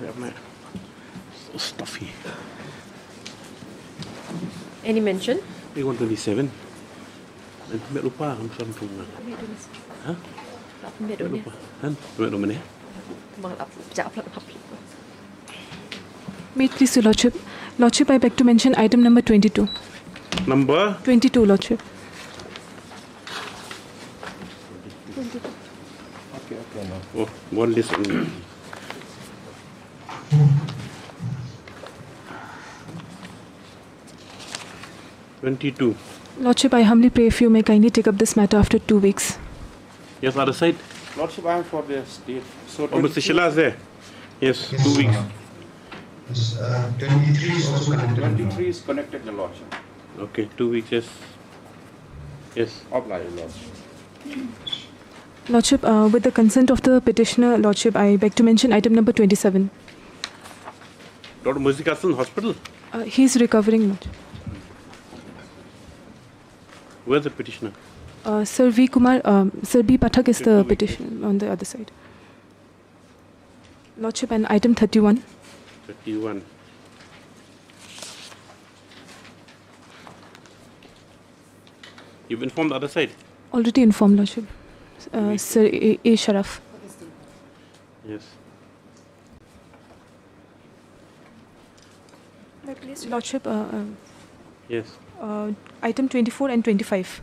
So stuffy. Any mention? 127. Ambil lupa kamu sampai mana? Ambil dulu. Hah? Ambil dulu. Kan? Ambil mana? Wait, please, Your Lordship. Lordship, I beg to mention item number 22. Number? 22, Lordship. Okay, no. Oh, one list only. (22) Lordship, I humbly pray if you may kindly take up this matter after 2 weeks. Yes, other side. Lordship, I am for the state. So Oh, Mr. Sheila is there. Yes, 2 weeks. 23 is also connected. 23 is connected, Your Lordship. Okay, 2 weeks. Yes. Yes. Apply, Your Lordship. Lordship, with the consent of the petitioner, Lordship, I beg to mention item number 27. Dr. Muzikasan Hospital. He is recovering, Lordship. Where's the petitioner? Sir V. Kumar, Sir B. Pathak is the petitioner on the other side. Lordship, and item 31. 31. You've informed the other side? Already informed, Lordship. Sir A. Sharaf. Yes. Please, Lordship, Yes. item 24 and 25.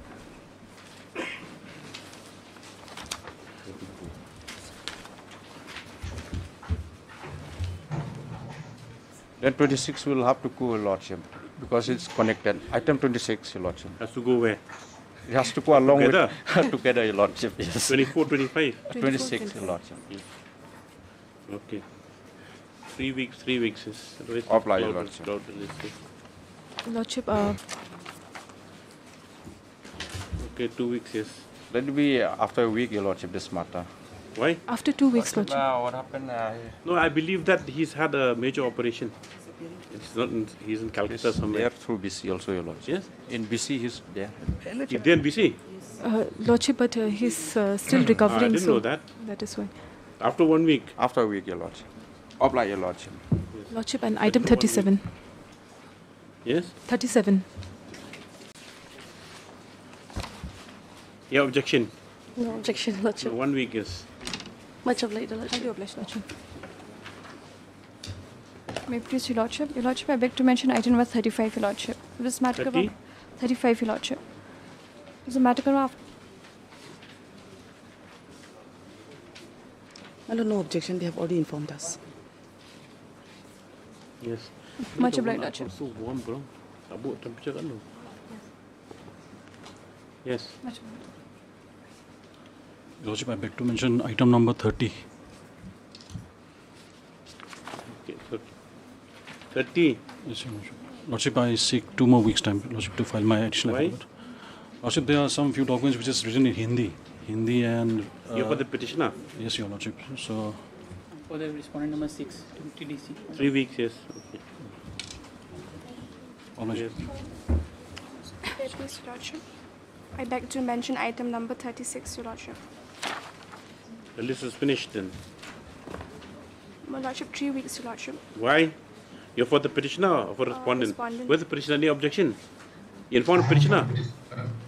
Then 26 will have to go, Your Lordship, because it's connected. Item 26, Your Lordship. Has to go where? It has to go along Together? with together, Your Lordship. Yes. 24, 25. 26, Your Lordship. Okay. 3 weeks, 3 weeks is. Apply, Your Lordship. Lordship, Okay, 2 weeks, yes. Let it be after a week, Your Lordship, this matter. Why? after 2 weeks, Lordship. What happened? No, I believe that he's had a major operation. It's not. He's in Calcutta somewhere. There through BC also, Your Lordship. Yes. In BC, he's there. He's there in BC. Lordship, but he's still recovering, I didn't so know that. that is why. After 1 week. After a week, Your Lordship. Apply, Your Lordship. Lordship, and item 37. Yes. 37. Yeah, objection. No objection, So Lordship. 1 week is. Much obliged, Lordship. Highly obliged, Lordship. May it please, Your Lordship. Your Lordship, I beg to mention item number 35, Your Lordship. This matter 30? 35, Your Lordship. This matter of No objection. They have already informed us. Yes. Much The obliged, one Lordship. So warm, bro. About temperature kan lo. Yes. Lordship, I beg to mention item number 30. Okay. So 30. Yes, Your Lordship. Lordship, I seek 2 more weeks' time, Lordship, to file my additional Why? affidavit. Lordship, there are some few documents which is written in Hindi and... You're for the petitioner. Yes, Your Lordship. So, For the respondent number 6, TDC. 3 weeks, yes. Okay. all my Yes. May it please, Your Lordship. I beg to mention item number 36, Your Lordship. The list is finished then. My Lordship, 3 weeks, Your Lordship. Why? You're for the petitioner or for respondent? Respondent. Where's the petitioner? Any objection? You informed the petitioner?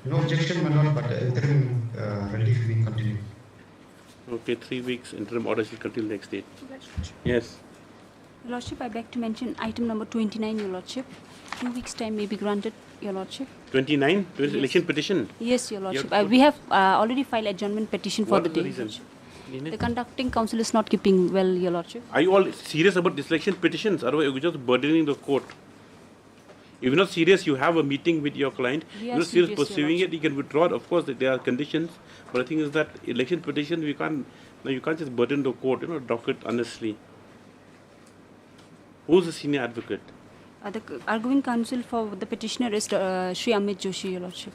No objection, my lord, but interim relief we continue. Okay, 3 weeks. Interim order shall continue next date. Obliged, Lordship. Yes. Your Lordship, I beg to mention item number 29, Your Lordship. 2 weeks' time may be granted, Your Lordship. 29? There is Yes. election petition. Yes, Your Lordship. put- We have already filed adjournment petition for What the is the day. reason? The conducting council is not keeping well, Your Lordship. Are you all serious about this election petitions? Otherwise, you're just burdening the court. If you're not serious, you have a meeting with your client. We You're are not serious serious, Your pursuing it, Lordship. you can withdraw it. Of course, there are conditions. But the thing is that election petition, we can't, no, you can't just burden the court, docket honestly. Who's the senior advocate? The arguing counsel for the petitioner is Shri Amit Joshi, Your Lordship.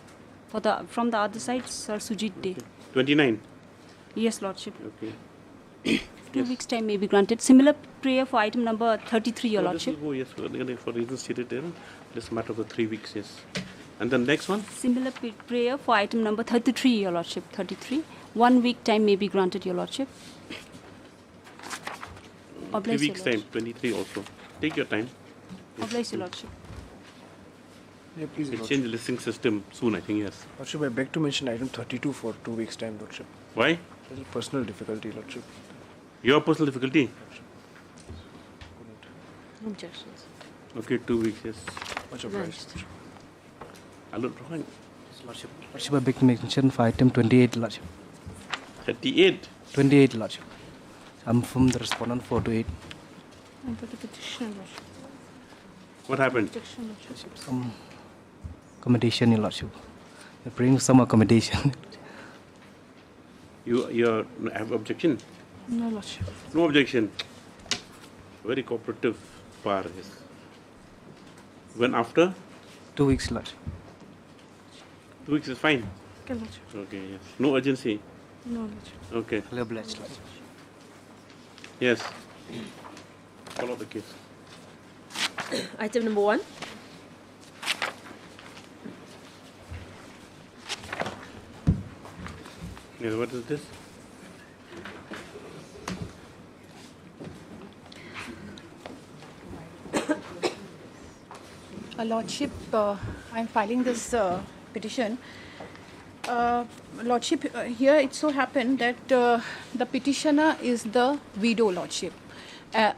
From the other side, Sir Sujit Dey. 29? Yes, Lordship. Okay. 2 Yes. weeks' time may be granted. Similar prayer for item number 33, Your No, this Lordship. will go, yes, for reasons stated there. This matter of the 3 weeks, yes. And the next one? Similar prayer for item number 33, Your Lordship. 33. 1 week time may be granted, Your Lordship. Oblige, 3 Your weeks time, Lordship. 23 also. Take your time. Oblige, Your Lordship. Yeah, please, We'll Lordship. change the listing system soon, I think, yes. Lordship, I beg to mention item 32 for 2 weeks' time, Lordship. Why? Little personal difficulty, Lordship. Your personal difficulty? Objections. Okay, 2 weeks, yes. Much obliged. Hello, drawing. Lordship, I beg to mention for item 28, Lordship. 38. 28, Lordship. I'm from the respondent 4 to 8. And for the petitioner, Lordship. What happened? Objection, Lordship. Some accommodation, Your Lordship. You're bringing some accommodation. You have objection? No, Lordship. No objection. Very cooperative bar, yes. When after? 2 weeks, Lordship. 2 weeks is fine. Okay, Lordship. Okay, yes. No urgency. No, Lordship. Okay. Highly obliged, Lordship. Yes. Follow the case. Item number 1. Yes, what is this? Lordship, I'm filing this petition. Lordship, here it so happened that the petitioner is the widow, Lordship,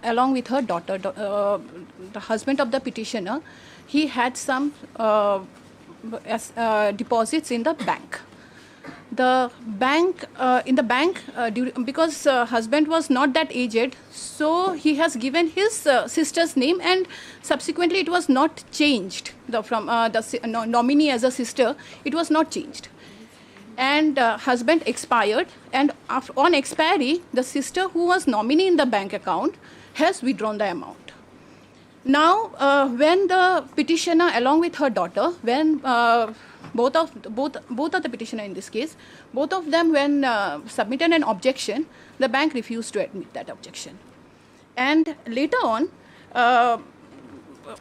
along with her daughter. The husband of the petitioner, he had some deposits in the bank. The bank, because husband was not that aged, so he has given his sister's name, and subsequently it was not changed. From the nominee as a sister, it was not changed. And husband expired, and on expiry, the sister who was nominee in the bank account has withdrawn the amount. Now, when the petitioner, along with her daughter, when both of the petitioner in this case, both of them when submitted an objection, the bank refused to admit that objection. And later on,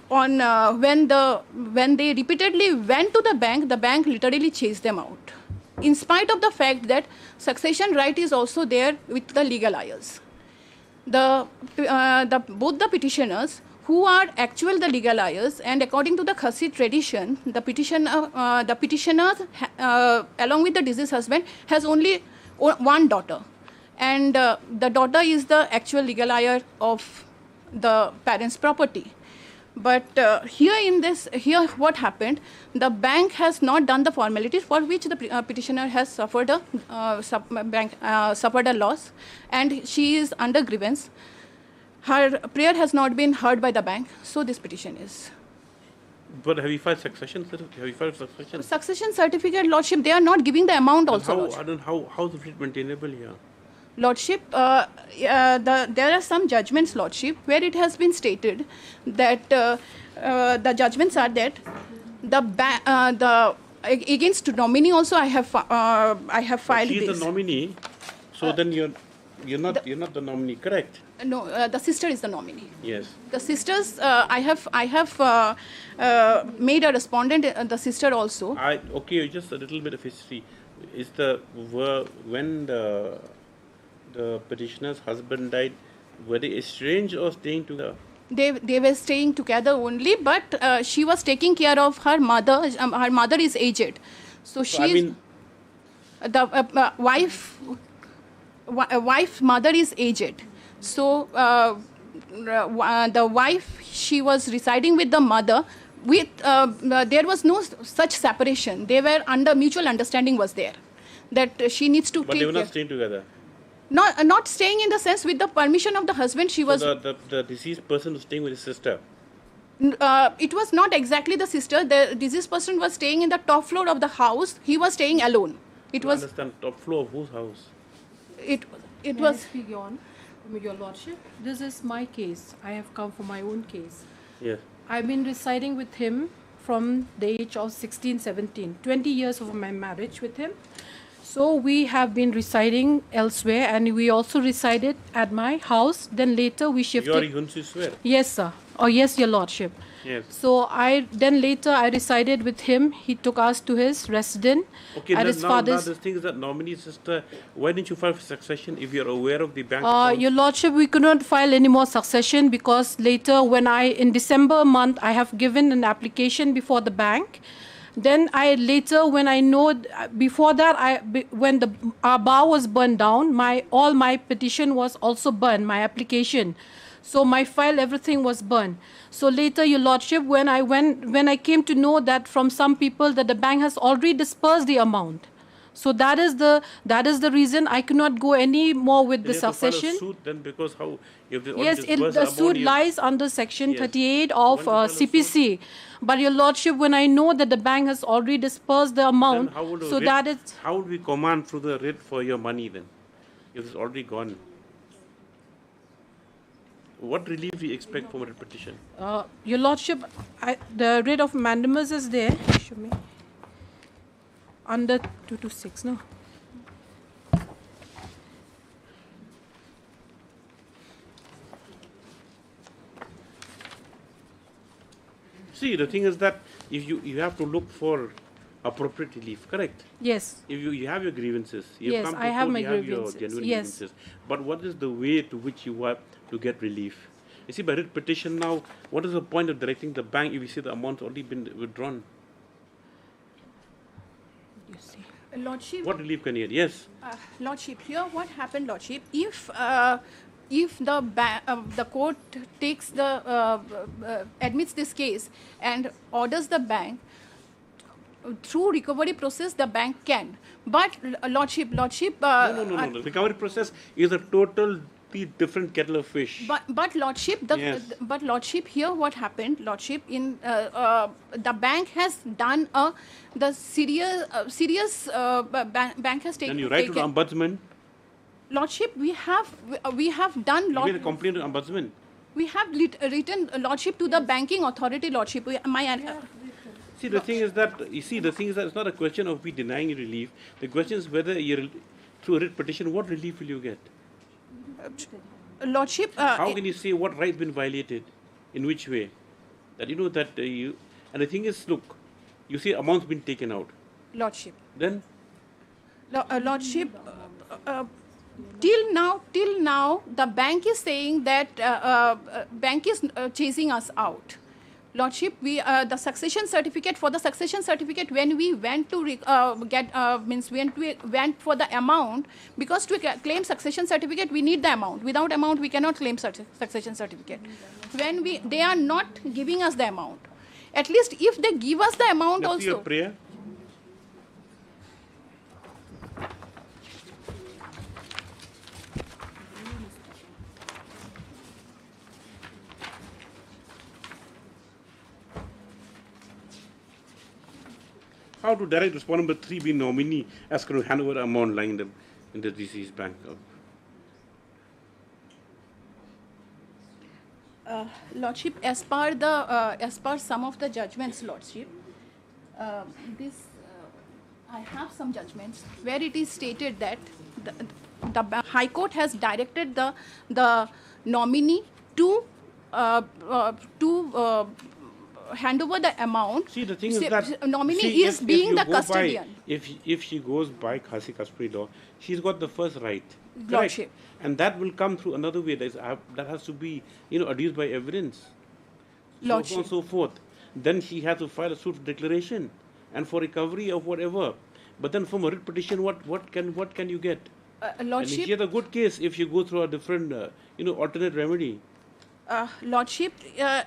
when they repeatedly went to the bank literally chased them out, in spite of the fact that succession right is also there with the legal heirs. Both the petitioners, who are actual the legal heirs, and according to the Khasi tradition, the petitioner, along with the deceased husband, has only one daughter, and the daughter is the actual legal heir of the parents' property. But here what happened? The bank has not done the formalities for which the petitioner has suffered a loss, and she is under grievance. Her prayer has not been heard by the bank, so this petition is. But have you filed succession? Have you filed succession? Succession certificate, Lordship, they are not giving the amount also. How is it maintainable here? Lordship, there are some judgments, Lordship, where it has been stated that the judgments are that against nominee also I have filed she this. is the nominee, so then you're not the nominee, correct? No, the sister is the nominee. Yes. The sisters, I have made a respondent, the sister also. Okay, just a little bit of history. Is when the petitioner's husband died, were they estranged or staying together? They were staying together only, but she was taking care of her mother. Her mother is aged, so the wife mother is aged. So the wife, she was residing with the mother. There was no such separation. They were under mutual understanding was there that she needs to. But they were not staying together. Not staying in the sense with the permission of the husband. She was. The deceased person was staying with his sister. It was not exactly the sister. The deceased person was staying in the top floor of the house. He was staying alone. It was. Understand, top floor of whose house? It was. Speak on, Your Lordship. This is my case. I have come for my own case. Yes. I've been residing with him from the age of 16, 17, 20 years of my marriage with him. So we have been residing elsewhere, and we also resided at my house. Then later we shifted. Your Hunsu swear? Yes, sir. Oh, yes, Your Lordship. Yes. So later I resided with him. He took us to his residence Okay, at his father's. Now the thing is that nominee sister, why didn't you file for succession if you're aware of the bank Your Lordship, we could not file any more succession because later in December month, I have given an application before the bank. Then when I know, before that, when our bar was burned down, all my petition was also burned, my application. So my file, everything was burned. So later, Your Lordship, when I came to know that from some people that the bank has already dispersed the amount. So that is the reason I could not go any more with the succession. You have to file a suit then, because how? If Yes, the suit lies under section 38 of CPC. But Your Lordship, when I know that the bank has already dispersed the amount, how would we command through the writ for your money then, if it's already gone? What relief do you expect from a writ petition? Your Lordship, the writ of mandamus is there. Show me. Under 226, no? See, the thing is that if you have to look for appropriate relief, correct? Yes. If you have your grievances, Yes, I have my grievances. You have your genuine Yes. grievances. But what is the way to which you have to get relief? You see, by writ petition now, what is the point of directing the bank if you see the amount's already been withdrawn? You see. Lordship. What relief can you get? Yes. Lordship, here what happened, Lordship, if the court takes admits this case and orders the bank, through recovery process the bank can. But Lordship. No. The recovery process is a totally different kettle of fish. But Lordship, but Lordship, here what happened, Lordship, in the bank has done the serious bank has taken. Then you write to the ombudsman. Lordship, we have done. You made a complaint to the ombudsman. We have written, Lordship, to the banking authority, Lordship. See, the thing is that it's not a question of we denying you relief. The question is whether you're through a writ petition, what relief will you get? Lordship. How can you say what right been violated? In which way? That and the thing is, look, you see amounts been taken out. Lordship. Then? Lordship. Till now, the bank is saying that bank is chasing us out. Lordship, the succession certificate, when we went to went for the amount, because to claim succession certificate we need the amount. Without amount we cannot claim succession certificate. When they are not giving us the amount, at least if they give us the amount That's also. your prayer. How to direct respondent number 3 be nominee as going to hand over the amount lying in the deceased bank? Lordship, as per some of the judgments, Lordship, I have some judgments where it is stated that the High Court has directed the nominee to hand over the amount. See, the thing is that nominee is being the custodian. If she goes by Khasi custody law, she's got the first right. Lordship. And that will come through another way. That has to be, adduced by evidence. Lordship. So on and so forth. Then she has to file a suit for declaration and for recovery of whatever. But then from a writ petition, what can you get? Lordship. And she has a good case if you go through a different, alternate remedy. Lordship,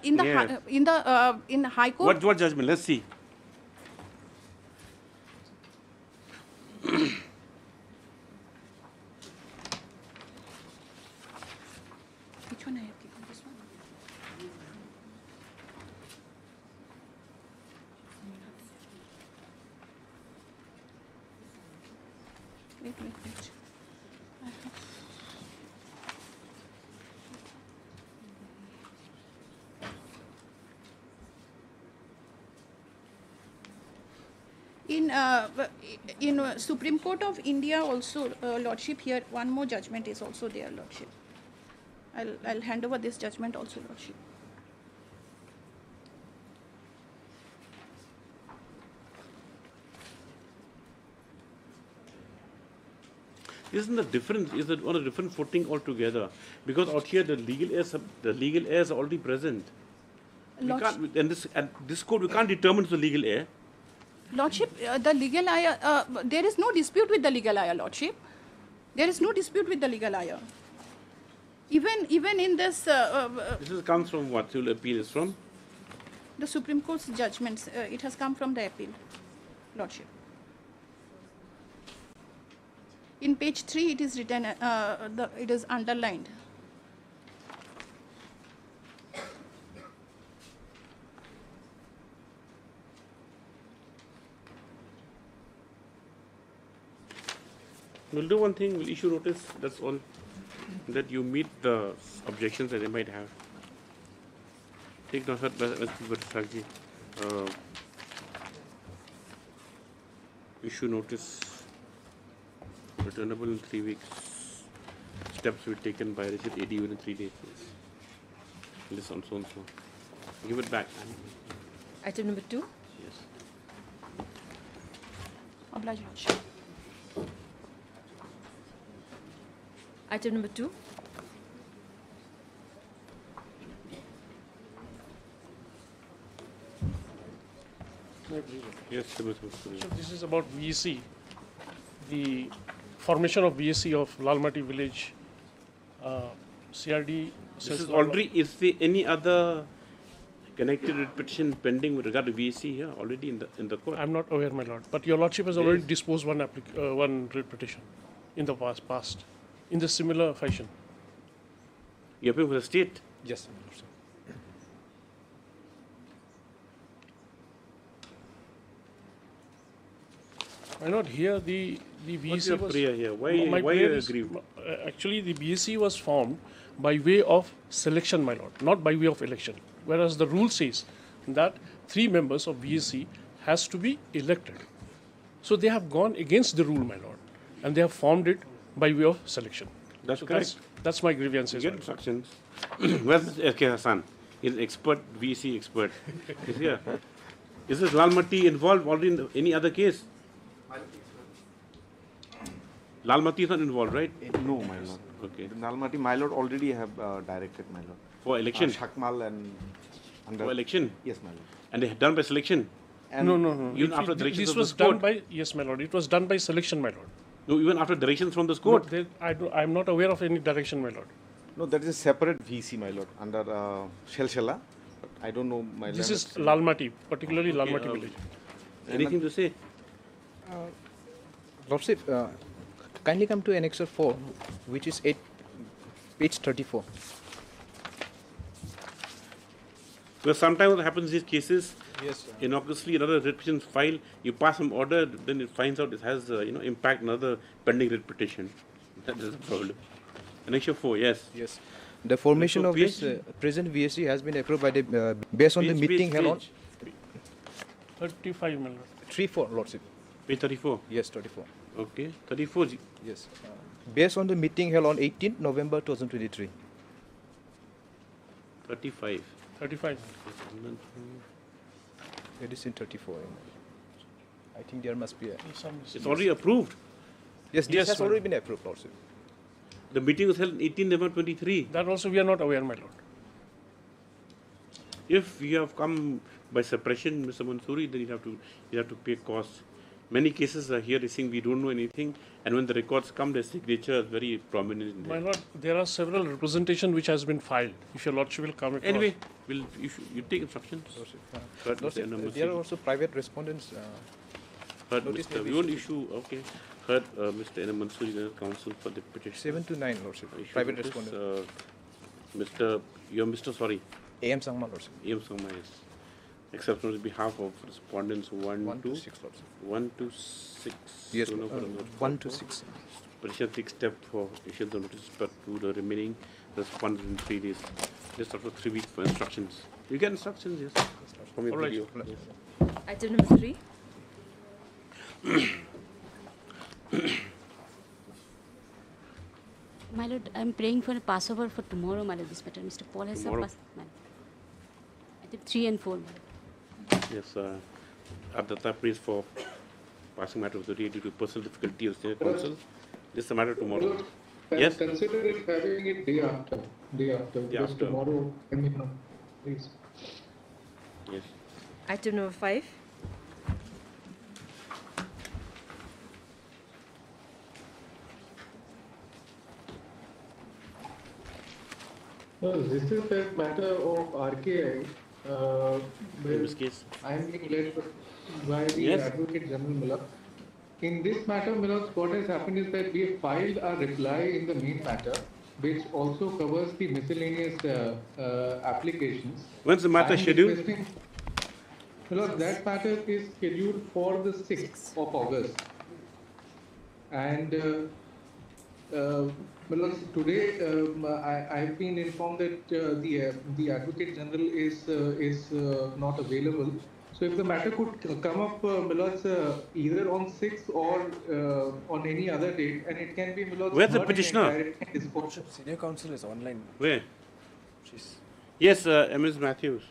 in the High Court. What judgment? Let's see. Which one I have given? This one. Wait. in Supreme Court of India also, Lordship, here one more judgment is also there, Lordship. I'll hand over this judgment also, Lordship. Isn't the difference? Is it on a different footing altogether? Because out here the legal heirs are already present. We can't, and this court we can't determine the legal heir. Lordship, the legal heir, there is no dispute with the legal heir, Lordship. There is no dispute with the legal heir. Even in this... this comes from what? Civil appeal is from? The Supreme Court's judgments. It has come from the appeal, Lordship. In page 3, it is written, it is underlined. We'll do one thing, we'll issue notice, that's all, that you meet the objections that they might have. Take note of that, issue notice, returnable in 3 weeks. Steps will be taken by Richard AD within 3 days. This on so and so. Give it back. Item number 2. Yes. Oblige, Lordship. Item number 2. Yes, so this is about VEC. The formation of VEC of Lalmati village. CRD this is already, is there any other connected petition pending with regard to VEC here already in the court? I'm not aware, my lord. But your lordship has already disposed one writ petition in the past in the similar fashion. You appeal for the state? Yes, sir. Why not here the VEC What's your was... prayer here? Why you agree? Actually, the VEC was formed by way of selection, my lord, not by way of election. Whereas the rule says that 3 members of VEC has to be elected. So they have gone against the rule, my lord, and they have formed it by way of selection. That's so correct. That's my grievance. Get instructions. Where's S.K. Hassan? He's an expert, VEC expert. He's here. Is this Lalmati involved already in any other case? Lalmati is not involved, right? No, my lord. Okay. Lalmati, my lord, already have directed, my lord. For election? Shakmal and... Under For election? Yes, my lord. And they had done by selection? And no. Even after directions this of was the court? done by... Yes, my lord. It was done by selection, my lord. No, even after directions from the court? No, I'm not aware of any direction, my lord. No, that is a separate VC, my lord, under Shelshela. I don't know my This is Lalmati, particularly Lalmati village. Anything to say? Lordship, kindly come to Annexure 4, which is page 34. Because sometimes what happens in these cases, yes, innocuously another writ petition file, you pass some order, then it finds out it has impact another pending writ petition. That is the problem. Annexure 4, yes. Yes. The formation of this present VSC has been approved by the based on the meeting held on 35 million. 34, Lordship. Page 34? Yes, 34. Okay, 34. Yes. Based on the meeting held on 18th November 2023. 35. 35. It is in 34. I think there must be a... It's already approved. Yes, this has already been approved, Lordship. The meeting was held on 18 November 23. That also we are not aware, my lord. If you have come by suppression, Mr. Mansoori, then you have to pay costs. Many cases are here saying we don't know anything, and when the records come, the signature is very prominent in there. My lord, there are several representations which has been filed. If your lordship will come across. Anyway, you take instructions. Lordship, there are also private respondents. We won't issue, okay. Heard Mr. N. Mansoori, counsel for the petition. 7 to 9, Lordship. Private respondent. Mr. Sorry. A.M. Sangma, Lordship. A.M. Sangma, yes. Except on behalf of respondents 1 to 6. 1 to 6. Yes, 1 to 6. Petition 6 step for issue the notice but to the remaining respondents in 3 days. Just after 3 weeks for instructions. You get instructions, yes. From your All right. video. Item number 3. My Lord, I'm praying for a Passover for tomorrow, my Lord, this matter. Mr. Paul has Tomorrow? Item 3 and 4, my Lord. Yes, Abdata prays for passing matter of the day due to personal difficulty of senior counsel. This is the matter tomorrow. Yes? Consider it having it day after. Because tomorrow, please. Yes. Item number 5. No, this is a matter of RKI. In this case? I am being led by the Yes. Advocate General Miller. In this matter, Miller, what has happened is that we have filed a reply in the main matter, which also covers the miscellaneous applications. When's the matter scheduled? Miller, that matter is scheduled for the 6th of August. And Miller, today I have been informed that the Advocate General is not available. So if the matter could come up, Milord's, either on 6th or on any other date, and it can be Milord's. Where's the petitioner? Senior counsel is online. Where? Yes, Ms. Matthews.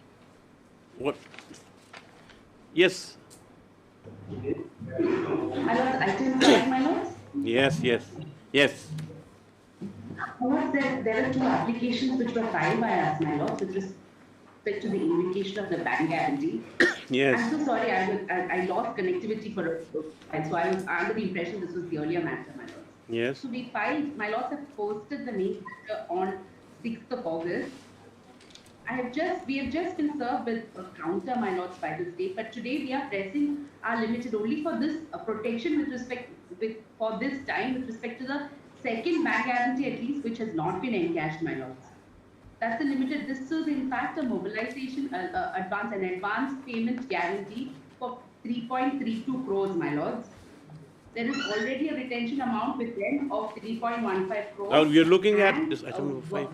What? Yes. Item 5, my lord. Yes. There are two applications which were filed by us, my lord, with respect to the invocation of the bank guarantee. Yes. I'm so sorry, I lost connectivity for a while, so I was under the impression this was the earlier matter, my lord. Yes. So we filed, my lords have posted the main matter on 6th of August. We have just been served with a counter, my lords, by this date, but today we are pressing our limited only for this protection for this time with respect to the second bank guarantee at least, which has not been encashed, my lords. That's the limited. This is in fact a mobilization an advance payment guarantee for 3.32 crores, my lords. There is already a retention amount with them of 3.15 crores. Now we are looking at this item number 5.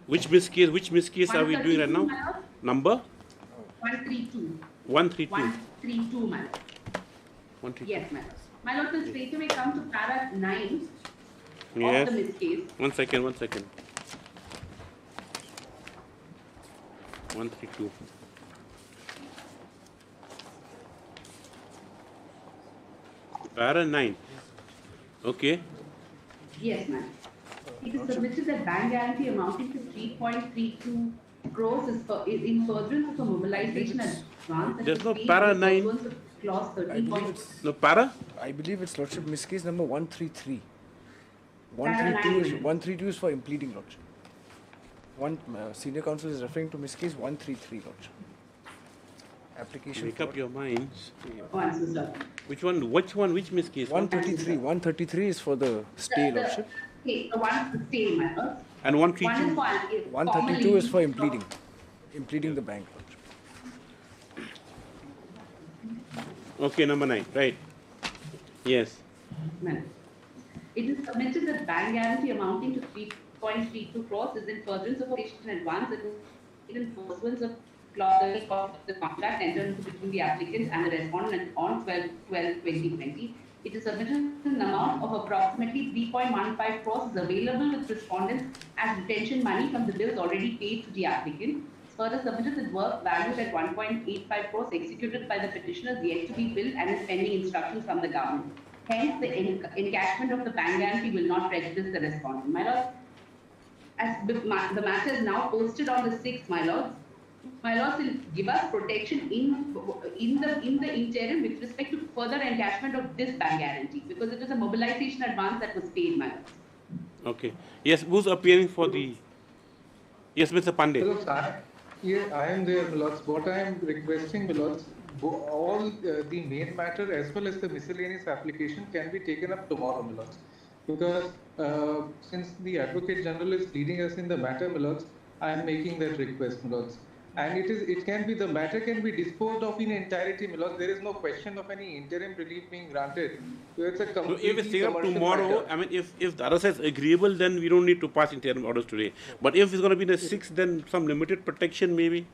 Which miscase are we doing right now? Number? 132. 132. 132, my lord. 132. Yes, my lord. My lord will straight away come to para 9 Yes. of the miscase. One second. 132. Para 9. Okay. Yes, ma'am. It is submitted that bank guarantee amounting to 3.32 crores is in furtherance of the mobilization advance. There's no para 9. Clause 13. No para? I believe it's Lordship miscase number 133. Para 132 is for impleading, Lordship. Senior counsel is referring to miscase 133, Lordship. Application. Make up your minds. Which miscase? 133. 133 is for the stay, Lordship. Okay, the one to stay, my lord. And 132? 132 is for impleading the bank, Lordship. Okay, number 9, right. Yes. Ma'am. It is submitted that bank guarantee amounting to 3.32 crores is in furtherance of in advance and in pursuance of clause of the contract entered into between the applicant and the respondent on 12/12/2020. It is submitted an amount of approximately 3.15 crores is available with respondents as retention money from the bills already paid to the applicant. Further submitted with work valued at 1.85 crores executed by the petitioners yet to be billed and is pending instructions from the government. Hence, the encashment of the bank guarantee will not prejudice the respondent. My lord, as the matter is now posted on the 6th, my lords will give us protection in the interim with respect to further encashment of this bank guarantee because it is a mobilization advance that was paid, my lords. Okay. Yes, who's appearing for the... Yes, Mr. Pandey. Hello, sir. Yeah, I am there, Milords. What I am requesting, Milords, all the main matter as well as the miscellaneous application can be taken up tomorrow, Milords. Because since the Advocate General is leading us in the matter, Milords, I am making that request, Milords. And the matter can be disposed of in entirety, Milords. There is no question of any interim relief being granted. So it's a completely if it's taken up tomorrow, matter. I mean, if the other side is agreeable, then we don't need to pass interim orders today. But if it's going to be the 6th, then some limited protection maybe.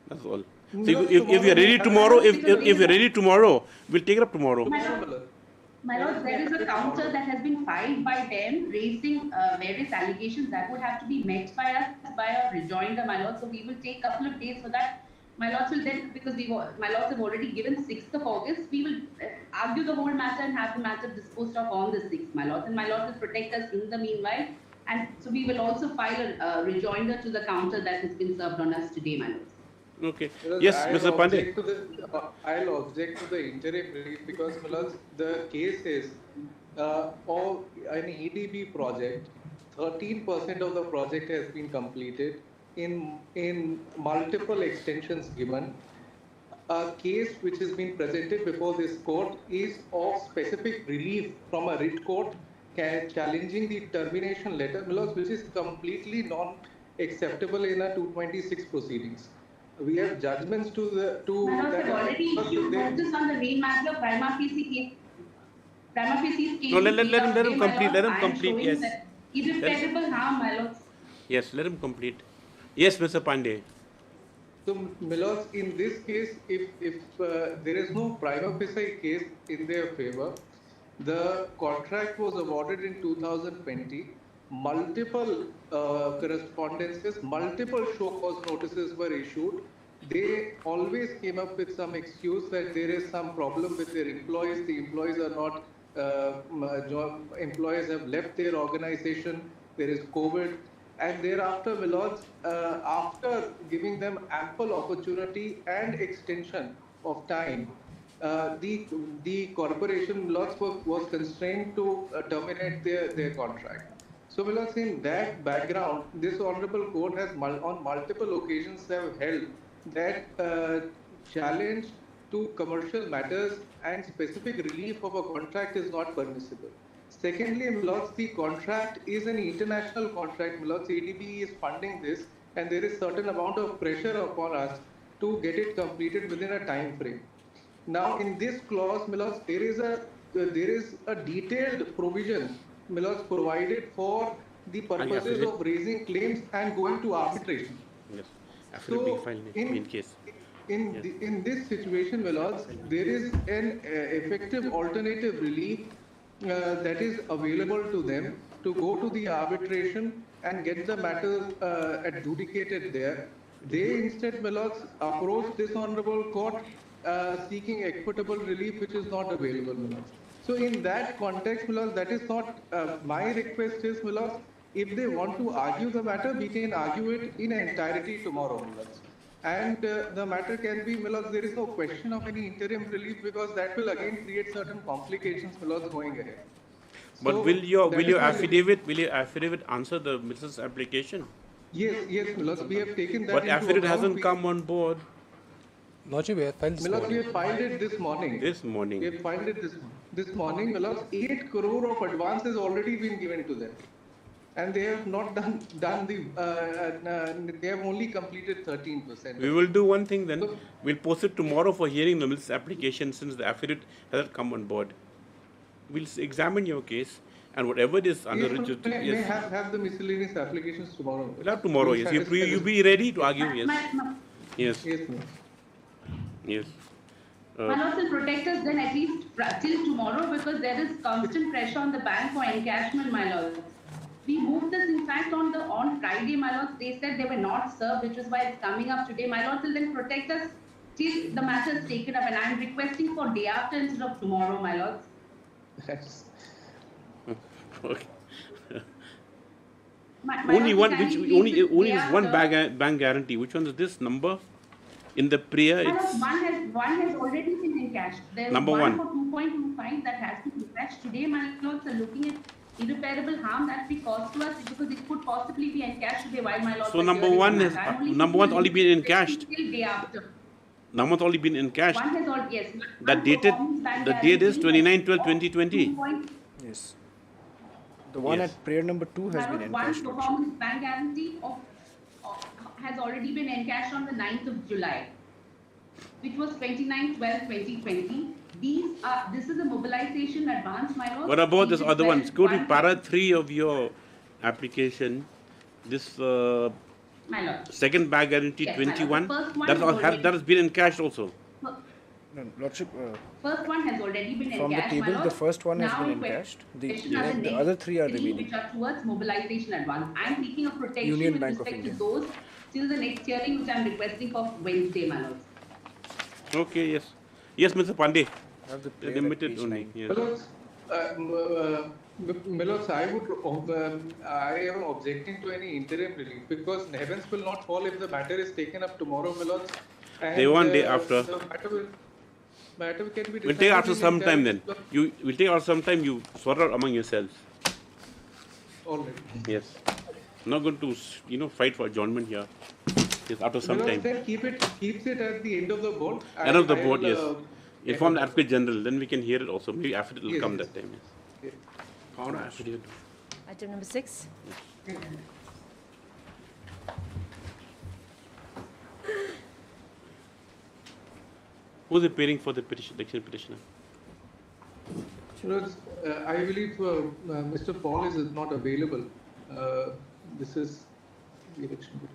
That's all. So if we are ready tomorrow, if we are ready tomorrow, we'll take it up tomorrow. My lord, there is a counter that has been filed by them raising various allegations that would have to be met by us by a rejoinder, my lord. So we will take a couple of days for that. My lords will then, because my lords have already given 6th of August, we will argue the whole matter and have the matter disposed of on the 6th, my lords. And my lords will protect us in the meanwhile. And so we will also file a rejoinder to the counter that has been served on us today, my lords. Okay. Yes, Mr. Pandey. I'll object to the interim relief because, my lords, the case is of an EDB project, 13% of the project has been completed in multiple extensions given. A case which has been presented before this court is of specific relief from a writ court challenging the termination letter, my lords, which is completely non-acceptable in a 226 proceedings. We have judgments to the My lords have already issued notice on the main matter of prima facie case. Prima facie case. No, let him complete. Let him complete. Yes. Irreparable harm, my lords. Yes, let him complete. Yes, Mr. Pandey. So, my lords, in this case, if there is no prima facie case in their favor, the contract was awarded in 2020. Multiple correspondences, multiple show cause notices were issued. They always came up with some excuse that there is some problem with their employees. The employees are not, employees have left their organization. There is COVID. And thereafter, my lords, after giving them ample opportunity and extension of time, the corporation, my lords, was constrained to terminate their contract. So, my lords, in that background, this honorable court has on multiple occasions have held that challenge to commercial matters and specific relief of a contract is not permissible. Secondly, my lords, the contract is an international contract. My lords, ADB is funding this, and there is certain amount of pressure upon us to get it completed within a time frame. Now, in this clause, my lords, there is a detailed provision, my lords, provided for the purposes of raising claims and going to arbitration. Yes. So, in this situation, my lords, there is an effective alternative relief that is available to them to go to the arbitration and get the matter adjudicated there. They instead, my lords, approach this honorable court seeking equitable relief, which is not available, my lords. So in that context, my lords, that is not, my request is, my lords, if they want to argue the matter, we can argue it in entirety tomorrow, my lords. And the matter can be, my lords, there is no question of any interim relief because that will again create certain complications, my lords, going ahead. But So will your affidavit answer the Mrs. application? Yes, my lords, we have taken that But into affidavit account. hasn't come on board. Lordship, we have filed this My lords, we morning. have filed it this morning. This morning. We have filed it this morning. My lords, 8 crore of advance has already been given to them. And they have not done the, they have only completed 13%. We will do one thing then. We'll post it tomorrow for hearing the Mrs. application since the affidavit hasn't come on board. We'll examine your case and whatever it is under May have the miscellaneous applications tomorrow. We'll have tomorrow, yes. You be ready to argue, yes. Yes. Yes. My lords will protect us then at least till tomorrow because there is constant pressure on the bank for encashment, my lords. We moved this in fact on Friday, my lords. They said they were not served, which is why it's coming up today. My lords will then protect us till the matter is taken up, and I am requesting for day after instead of tomorrow, my lords. Yes. Okay. My Only lords, one bank guarantee. Which one is this number? In the prior, my lords, it's one has already been encashed. There is number one one. for 2.25 that has to be encashed today. My lords are looking at irreparable harm that be caused to us because it could possibly be encashed today while my lords. So are number hearing one the has matter. number one's only been encashed. Till day after. Number one's only been encashed. One has all, yes. That dated. The date is 29/12/2020. Yes. The one Yes. at prayer number 2 has been One encashed. performance bank guarantee has already been encashed on the 9th of July, which was 29/12/2020. This is a mobilization advance, my lord. What about this other one? Go to One- para 3 of your application. This My Lord. Second bag guarantee Yes, my lord. 21. The first one That is already- has been encashed also. No, Lordship, First one has already been from the encashed, my table, lord. the first one has Now been the encashed. The, question are the next other three are three remaining. which are towards mobilization advance. I am seeking a protection Union with Bank of respect to India. those till the next hearing, which I am requesting for Wednesday, my lord. Okay, yes. Yes, Mr. Pandey. Have the player at Limited page only. 9. Yes. Milords, I am objecting to any interim relief because heavens will not fall if the matter is taken up tomorrow, Milords. And Day one, day after. the matter can be decided. We'll take after in some time then. entirety. We'll take after some time. You sort out among yourselves. All right. Yes. I'm not going to fight for adjournment here. Yes, after some time. Then keeps it at the end of the board. End of the board, I'll, yes. Inform the Advocate General, then we can hear it also. Maybe after it will Yes, come yes. that time. Yes. Item number 6. Who's appearing for the election petitioner? Milords, I believe Mr. Paul is not available. This is the election.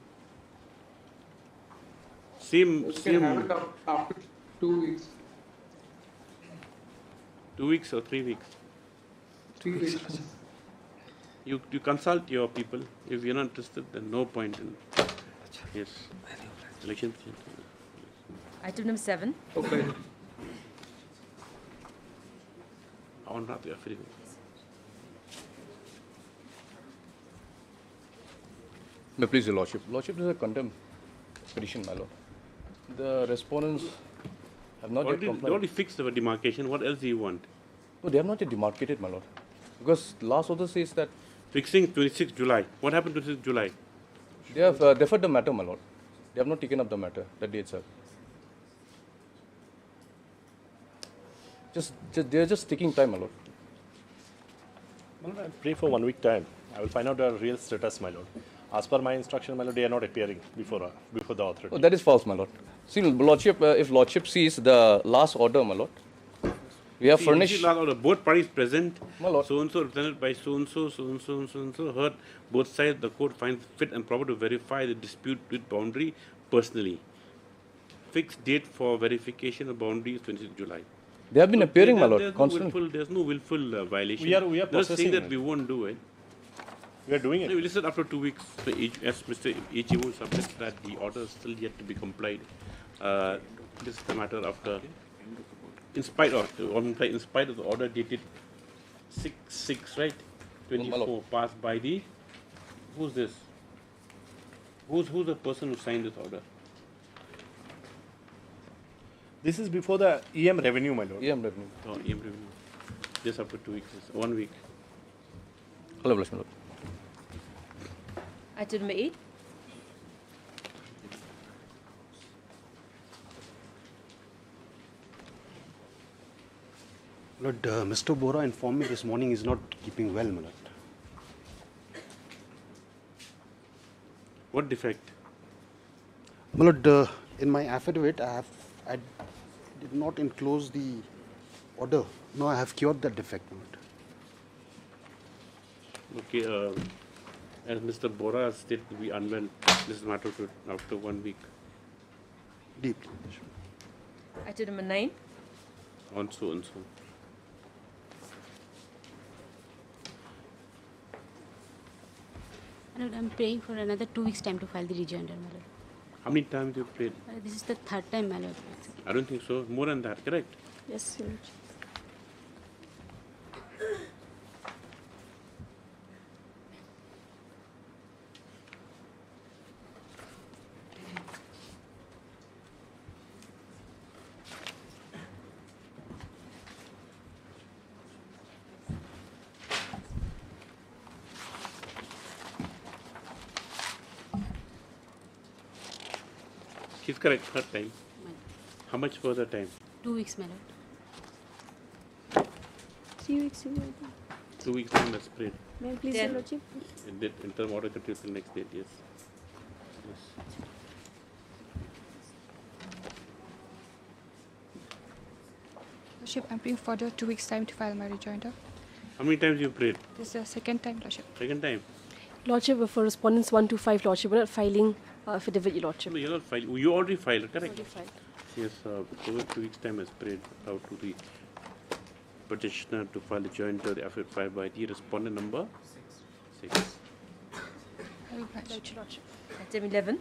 Same. We can have it after 2 weeks. 2 weeks or 3 weeks? 3 weeks. You consult your people. If you're not interested, then no point in. Yes. Election petitioner. Item number 7. Okay. On not the affidavit. May please, Your Lordship. Lordship, this is a contempt petition, my lord. The respondents have not yet They complied. already fixed the demarcation. What else do you want? No, they have not yet demarcated, my lord. Because last order says that Fixing 26 July. What happened to 26 July? they have deferred the matter, my lord. They have not taken up the matter, the date, sir. They are just taking time, my lord. Well, I'll pray for 1 week time. I will find out the real status, my lord. As per my instruction, my lord, they are not appearing before the authority. Oh, that is false, my lord. See, Lordship, if Lordship sees the last order, my lord, we have furnished. Last order, both parties present. My lord. So and so represented by so and so, so and so, and so and so. Heard both sides. The court finds fit and proper to verify the dispute with boundary personally. Fixed date for verification of boundary is 26 July. They have been appearing, my lord, constantly. There's no willful violation. We are They're processing saying that it. we won't do it. We are doing it. We listed after 2 weeks. So as Mr. HEO submits that the order is still yet to be complied. This is the matter after. In spite of the order dated 6/6, right? 24 passed by the. Who's this? Who's the person who signed this order? This is before the EM revenue, my lord. EM revenue. Oh, EM revenue. Just after 2 weeks. 1 week. Hello, my lord. Item number 8. Lord, Mr. Bora informed me this morning he's not keeping well, my lord. What defect? My lord, in my affidavit, I did not enclose the order. No, I have cured that defect, my lord. Okay, as Mr. Bora stated to be unwell, this matter to after 1 week. Deep. Item number 9. On so and so. My lord, I'm praying for another 2 weeks' time to file the rejoinder, my lord. How many times you prayed? This is the third time, my lord. I don't think so. More than that, correct? Yes, your lord. She's correct, third time. How much further time? 2 weeks, my lord. 3 weeks, your lord. 2 weeks time that's prayed. May I please, your lordship? In term order continues till next date, yes. Lordship, I'm praying for the 2 weeks' time to file my rejoinder. How many times you prayed? This is the second time, Lordship. Second time. Lordship, for respondents 1 to 5, Lordship, we're not filing affidavit, Your Lordship. No, you're not filing. You already filed, correct? Already filed. Yes, over 2 weeks' time has spread out to the petitioner to file a joint affidavit filed by the respondent number 6. Lordship. Item 11.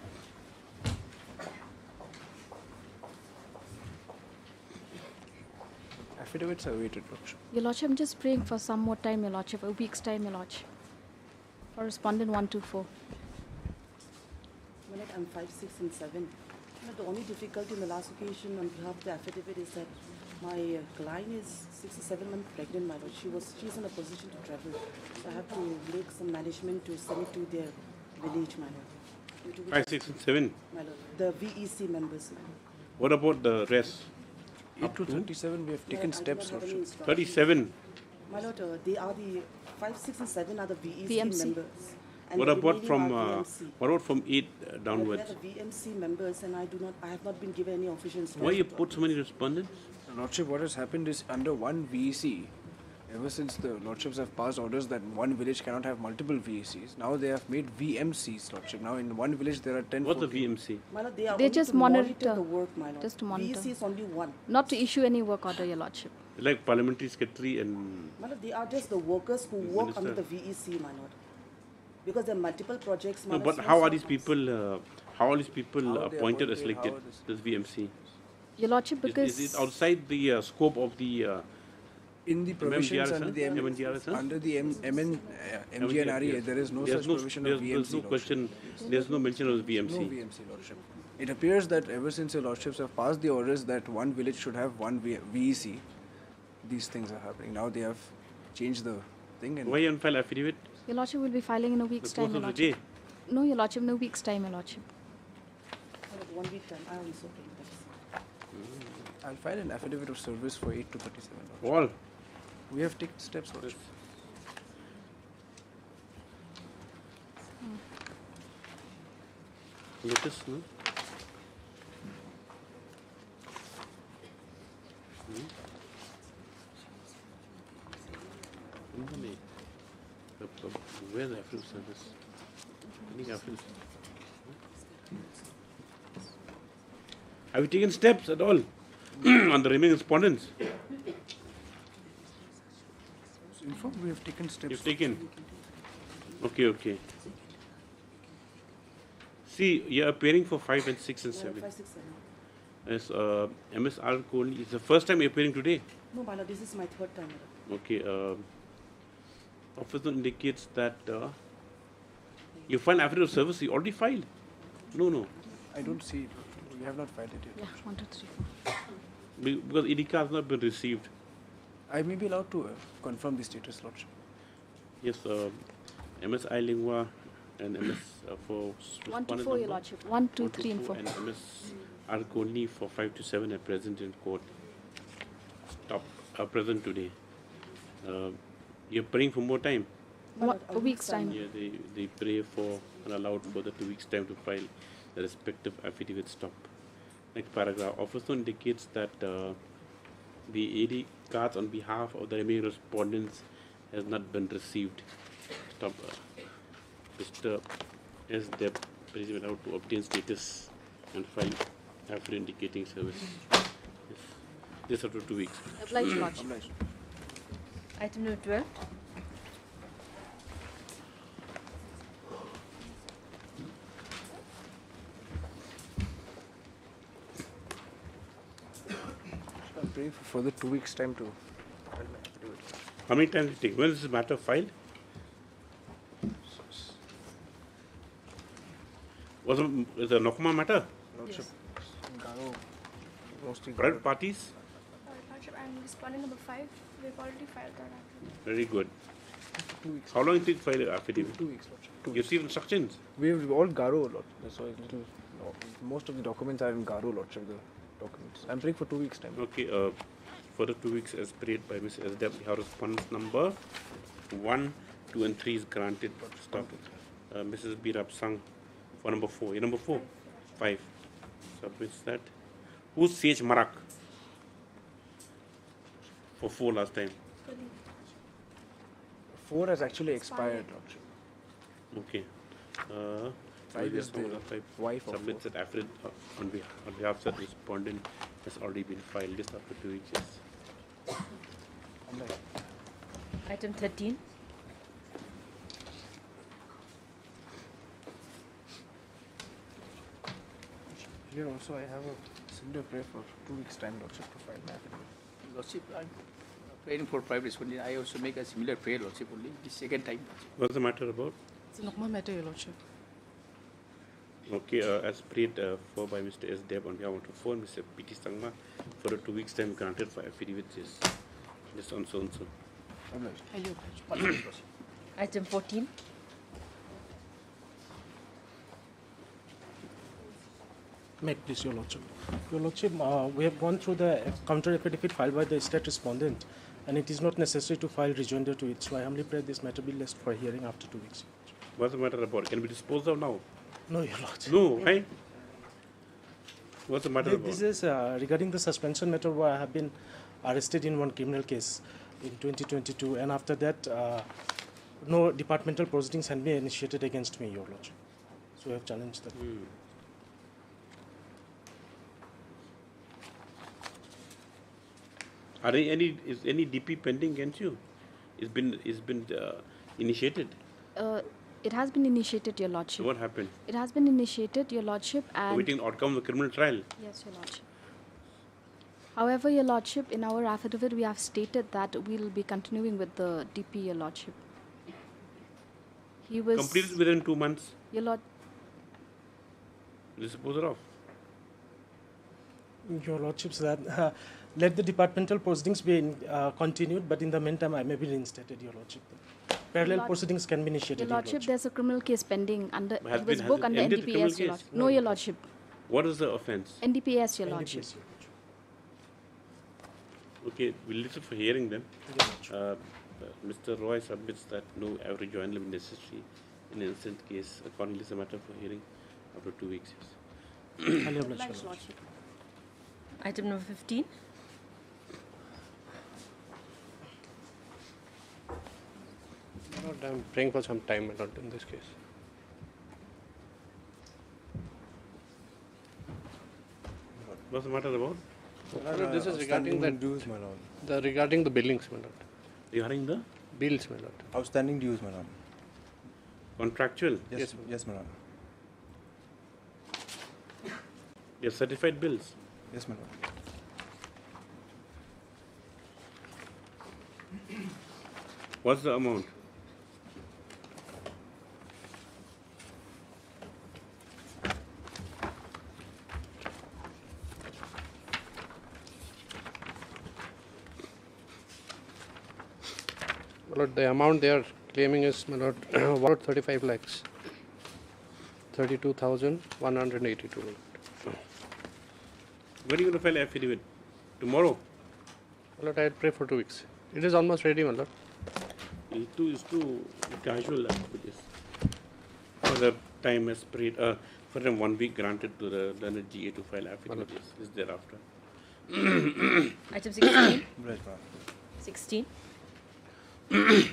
Affidavits are awaited, Lordship. Your Lordship, I'm just praying for some more time, Your Lordship, a week's time, Your Lordship. For respondent 124. Well, I'm 5, 6, and 7. The only difficulty in the last occasion on behalf of the affidavit is that my client is 6 or 7 months pregnant, my lord. She's in a position to travel. So I have to make some management to send it to their village, my lord. 5, 6, and 7. My lord. The VEC members, my lord. What about the rest? 8 to 37, we have taken steps, Lordship. 37. My lord, they are the 5, 6, and 7 are the VEC VMC. members. And What the about remaining from are VMC. what about from 8 downwards? They are the VMC members, and I have not been given any official instructions. Why you put so many respondents? Lordship, what has happened is under one VEC, ever since the Lordships have passed orders that one village cannot have multiple VECs, now they have made VMCs, Lordship. Now in one village there are 10. What's the 14. VMC? My lord, they are They only just to monitor the work, my lord. Just to monitor. VEC is only one. Not to issue any work order, Your Lordship. Like parliamentary secretary and My lord, they are just the workers who work under the Minister. VEC, my lord. Because there are multiple projects, my no, lord. but how are these people? How are these people How they appointed or appointed, selected? how This VMC. Your Lordship, because Is it outside the scope of the In the provisions under the MNGRS? under the MGNRE, there is no such provision of VMC. There's no question. There's no mention of No VMC. VMC, Lordship. It appears that ever since your Lordships have passed the orders that one village should have one VEC, these things are happening. Now they have changed the thing. And Why you unfile affidavit? Your Lordship will be filing in a week's The time, course Your of the Lordship. No, Your Lordship, no week's time, Your Lordship. My lord, 1 week time, I also think that's. I'll file an affidavit of service for 8 to 37. All. We have taken steps, Lordship. Notice, no? Where's the affidavit service? Any affidavit? Have you taken steps at all on the remaining respondents? Informed, we have taken steps. You've taken? Okay, okay. See, you're appearing for 5 and 6 and 7. 5, 6, As7. MSR Kohli, it's the first time you're appearing today. No, my lord, this is my 3rd time, my lord. Okay. Officer indicates that you filed affidavit of service. You already filed. No. I don't see it. We have not filed it yet. Yeah, 1, 2, 3, 4. Because EDK has not been received. I may be allowed to confirm the status, Lordship. Yes, MS Lingua and MS for 1 to 4, Your Lordship. 1, 2, 3, and 4. And MS Kohli for 5 to 7 are present in court. Are present today. You're praying for more time. A week's time. Yeah, they pray for and allowed for the 2 weeks time to file the respective affidavit stop. Next paragraph. Officer indicates that the AD cards on behalf of the remaining respondents has not been received. Stop. Mr. S. Deb is allowed to obtain status and file affidavit indicating service. Yes. This after 2 weeks. Obliged, Lordship. Obliged. Item number 12. I'm praying for further 2 weeks' time to file my affidavit. How many times did it take? When is this matter filed? Was it a Nokma matter? Lordship, Garo, mostly Private parties? Lordship, I'm responding number 5. We've already filed that affidavit. Very good. 2 weeks. How long did it file an affidavit? 2 weeks, Lordship. 2 You weeks. received instructions? We have all Garo, Lord. That's why most of the documents are in Garo, Lordship, the documents. I'm praying for 2 weeks' time. Okay, further 2 weeks as prayed by Ms. SW. Her response number 1, 2 and 3 is granted. Stop it. Mrs. B. Rapsang for number 4. Your number 4? 5. Submits that. Who's Sage Marak? For 4 last time. 4 has actually expired, Lordship. Okay. Five is the wife of submits that affidavit on behalf of the respondent has already been filed just after 2 weeks. Yes. Item 13. Here also I have a similar prayer for 2 weeks time, Lordship, to file my affidavit. Lordship, I'm praying for private respondent. I also make a similar prayer, Lordship, only the second time. What's the matter about? It's a normal matter, Your Lordship. Okay, as prayed for by Mr. S. Deb on behalf of 4, Mr. P.T. Sangma, for a 2 weeks time granted for affidavit, yes. Just on so and so. Highly obliged. Item 14. May it please, Your Lordship. Your Lordship, we have gone through the counter affidavit filed by the state respondent, and it is not necessary to file rejoinder to it. So I humbly pray this matter be left for hearing after 2 weeks. What's the matter about? Can we dispose of now? No, Your Lordship. No, why? What's the matter about? This is regarding the suspension matter where I have been arrested in one criminal case in 2022, and after that, no departmental proceedings have been initiated against me, Your Lordship. So we have challenged that. Are there is any DP pending against you? It's been initiated. It has been initiated, Your Lordship. What happened? It has been initiated, Your Lordship, and Awaiting outcome of the criminal trial. yes, Your Lordship. However, Your Lordship, in our affidavit, we have stated that we will be continuing with the DP, Your Lordship. He was Completed within 2 months. Your Lord. Dispose of. Your Lordships, that let the departmental proceedings be continued, but in the meantime, I may be reinstated, Your Lordship. Parallel proceedings can be initiated, Your Lordship, there's a criminal case pending under. Has It was been- booked has it under ended, the criminal NDPS, Your case? Lordship. No, Your Lordship. What is the offence? NDPS, Your Lordship. Okay, we'll listen for hearing then. Mr. Roy submits that no average journal will be necessary in an instant case. Accordingly, it's a matter for hearing after 2 weeks. Yes. Highly obliged, Your Lordship. Item number 15. Lord, I'm praying for some time, my Lord, in this case. What's the matter about? Lord, this is regarding the dues, my Lord. Regarding the billings, my Lord. Regarding the bills, my Lord. Outstanding dues, my Lord. Contractual? Yes, yes, my Lord. Your certified bills? Yes, my Lord. What's the amount? My Lord, the amount they are claiming is, my Lord, 35 lakhs. 32,182. When are you going to file affidavit? Tomorrow? My Lord, I pray for 2 weeks. It is almost ready, my Lord. It's too casual with this. For the time has prayed, for them 1 week granted to the learned GA to file affidavit is thereafter. Item 16. 16. Your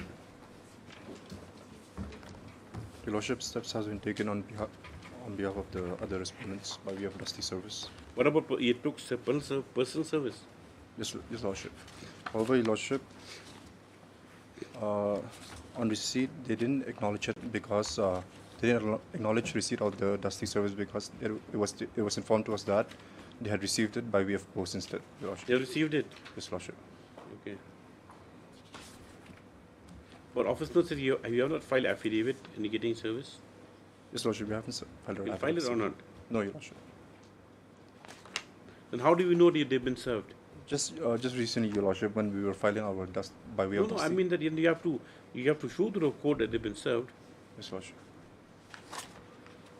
Lordship, steps has been taken on behalf of the other respondents by way of dusty service. What about it took personal service? Yes, yes, Lordship. However, Your Lordship, on receipt, they didn't acknowledge it because they didn't acknowledge receipt of the dusty service because it was informed to us that they had received it by way of post instead, Your Lordship. They received it? Yes, Lordship. Okay. But office note says you have not filed affidavit indicating service? Yes, Lordship, we haven't filed an You'll affidavit. file it or not? No, Your Lordship. Then how do we know that they've been served? Just recently, Your Lordship, when we were filing our dust by way of No, I dusty. mean that you have to show to the court that they've been served. Yes, Lordship.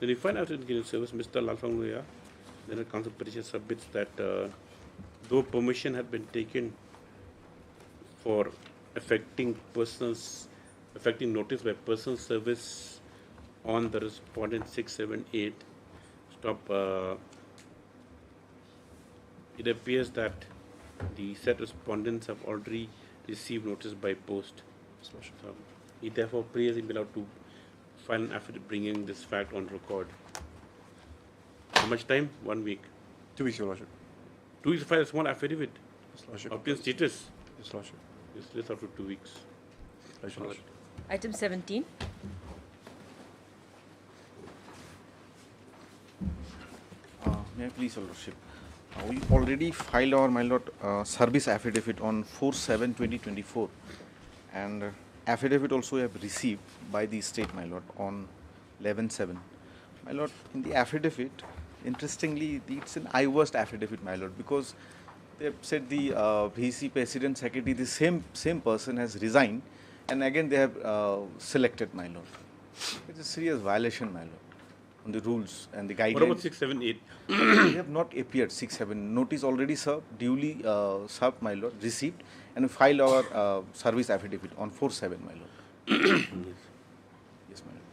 Then you find out in service, Mr. Lalfangloya, then a council petition submits that though permission had been taken for affecting notice by personal service on the respondent 678, it appears that the said respondents have already received notice by post. So he therefore prays him allowed to file an affidavit bringing this fact on record. How much time? 1 week. 2 weeks, Your Lordship. 2 weeks to file a small affidavit. Yes, Lordship. Obtain status. Yes, Lordship. Yes, let's after 2 weeks. Yes, Lordship. Item 17. May I please, Your Lordship? We already filed our, my lord, service affidavit on 4/7/2024, and affidavit also we have received by the state, my lord, on 11/7. My lord, in the affidavit, interestingly, it's an I-worst affidavit, my lord, because they have said the VC President Secretary, the same person has resigned, and again they have selected, my lord. It's a serious violation, my lord, on the rules and the guidelines. What about 6, 7, 8? They have not appeared. 6, 7. Notice already served, duly served, my lord, received, and we filed our service affidavit on 4/7, my lord. Yes, my lord.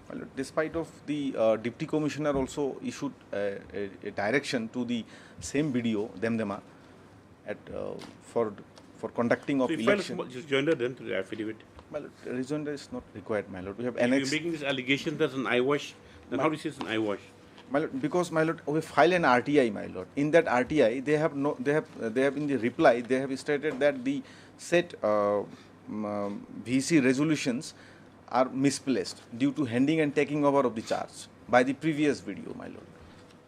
My lord, despite of the Deputy Commissioner also issued a direction to the same BDO, Demdema, at for conducting of So election. just join then to the affidavit. My lord, rejoinder is not required, my lord. We have If annexed. you're making this allegation that's an eyewash, then how do you say it's an eyewash? My lord, because, my lord, we file an RTI, my lord. In that RTI, they have in the reply they have stated that the said VC resolutions are misplaced due to handing and taking over of the charge by the previous video, my lord.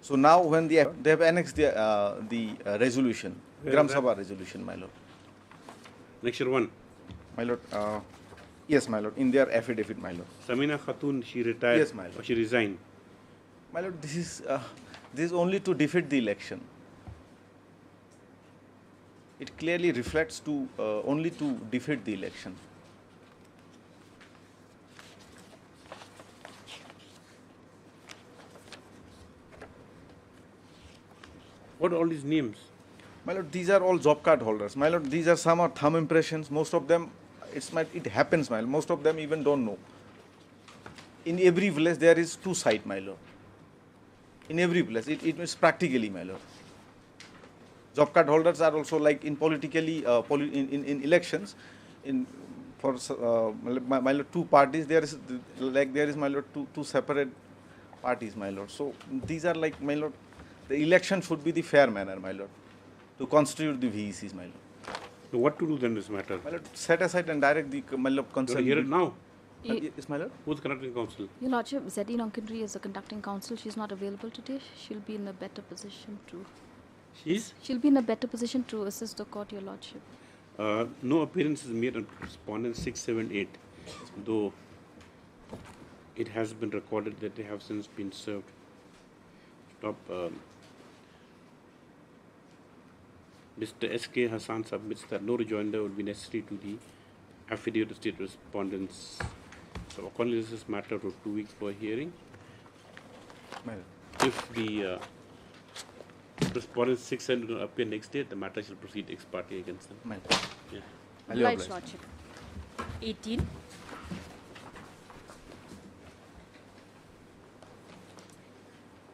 So now when they have annexed the resolution, Gram Sabha resolution, my lord. Next year 1. My lord, yes, my lord, in their affidavit, my lord. Samina Khatun, she retired. Yes, my lord. Or she resigned. My lord, this is only to defeat the election. It clearly reflects to only to defeat the election. What are all these names? My lord, these are all job card holders. My lord, these are some are thumb impressions. Most of them, it happens, my lord. Most of them even don't know. In every village, there is 2 sites, my lord. In every place, it is practically, my lord. Job card holders are also like in politically, in elections, for my lord, 2 parties. There is my lord, two separate parties, my lord. So these are like, my lord, the election should be the fair manner, my lord, to constitute the VECs, my lord. So what to do then in this matter? My lord, set aside and direct the, my lord, concern. Hear it now. Yes, my lord. Who's conducting counsel? Your Lordship, Zedi Nonkinri is the conducting counsel. She's not available today. She'll be in a better position to. She'll be in a better position to assist the court, Your Lordship. No appearance is made on respondent 6, 7, 8, though it has been recorded that they have since been served. Stop. Mr. S.K. Hassan submits that no rejoinder would be necessary to the affidavit of state respondents. So accordingly, this is a matter of 2 weeks for hearing. If the respondents 6 7 do not appear next day, the matter shall proceed ex parte against them. Yeah. Obliged, Lordship. 18.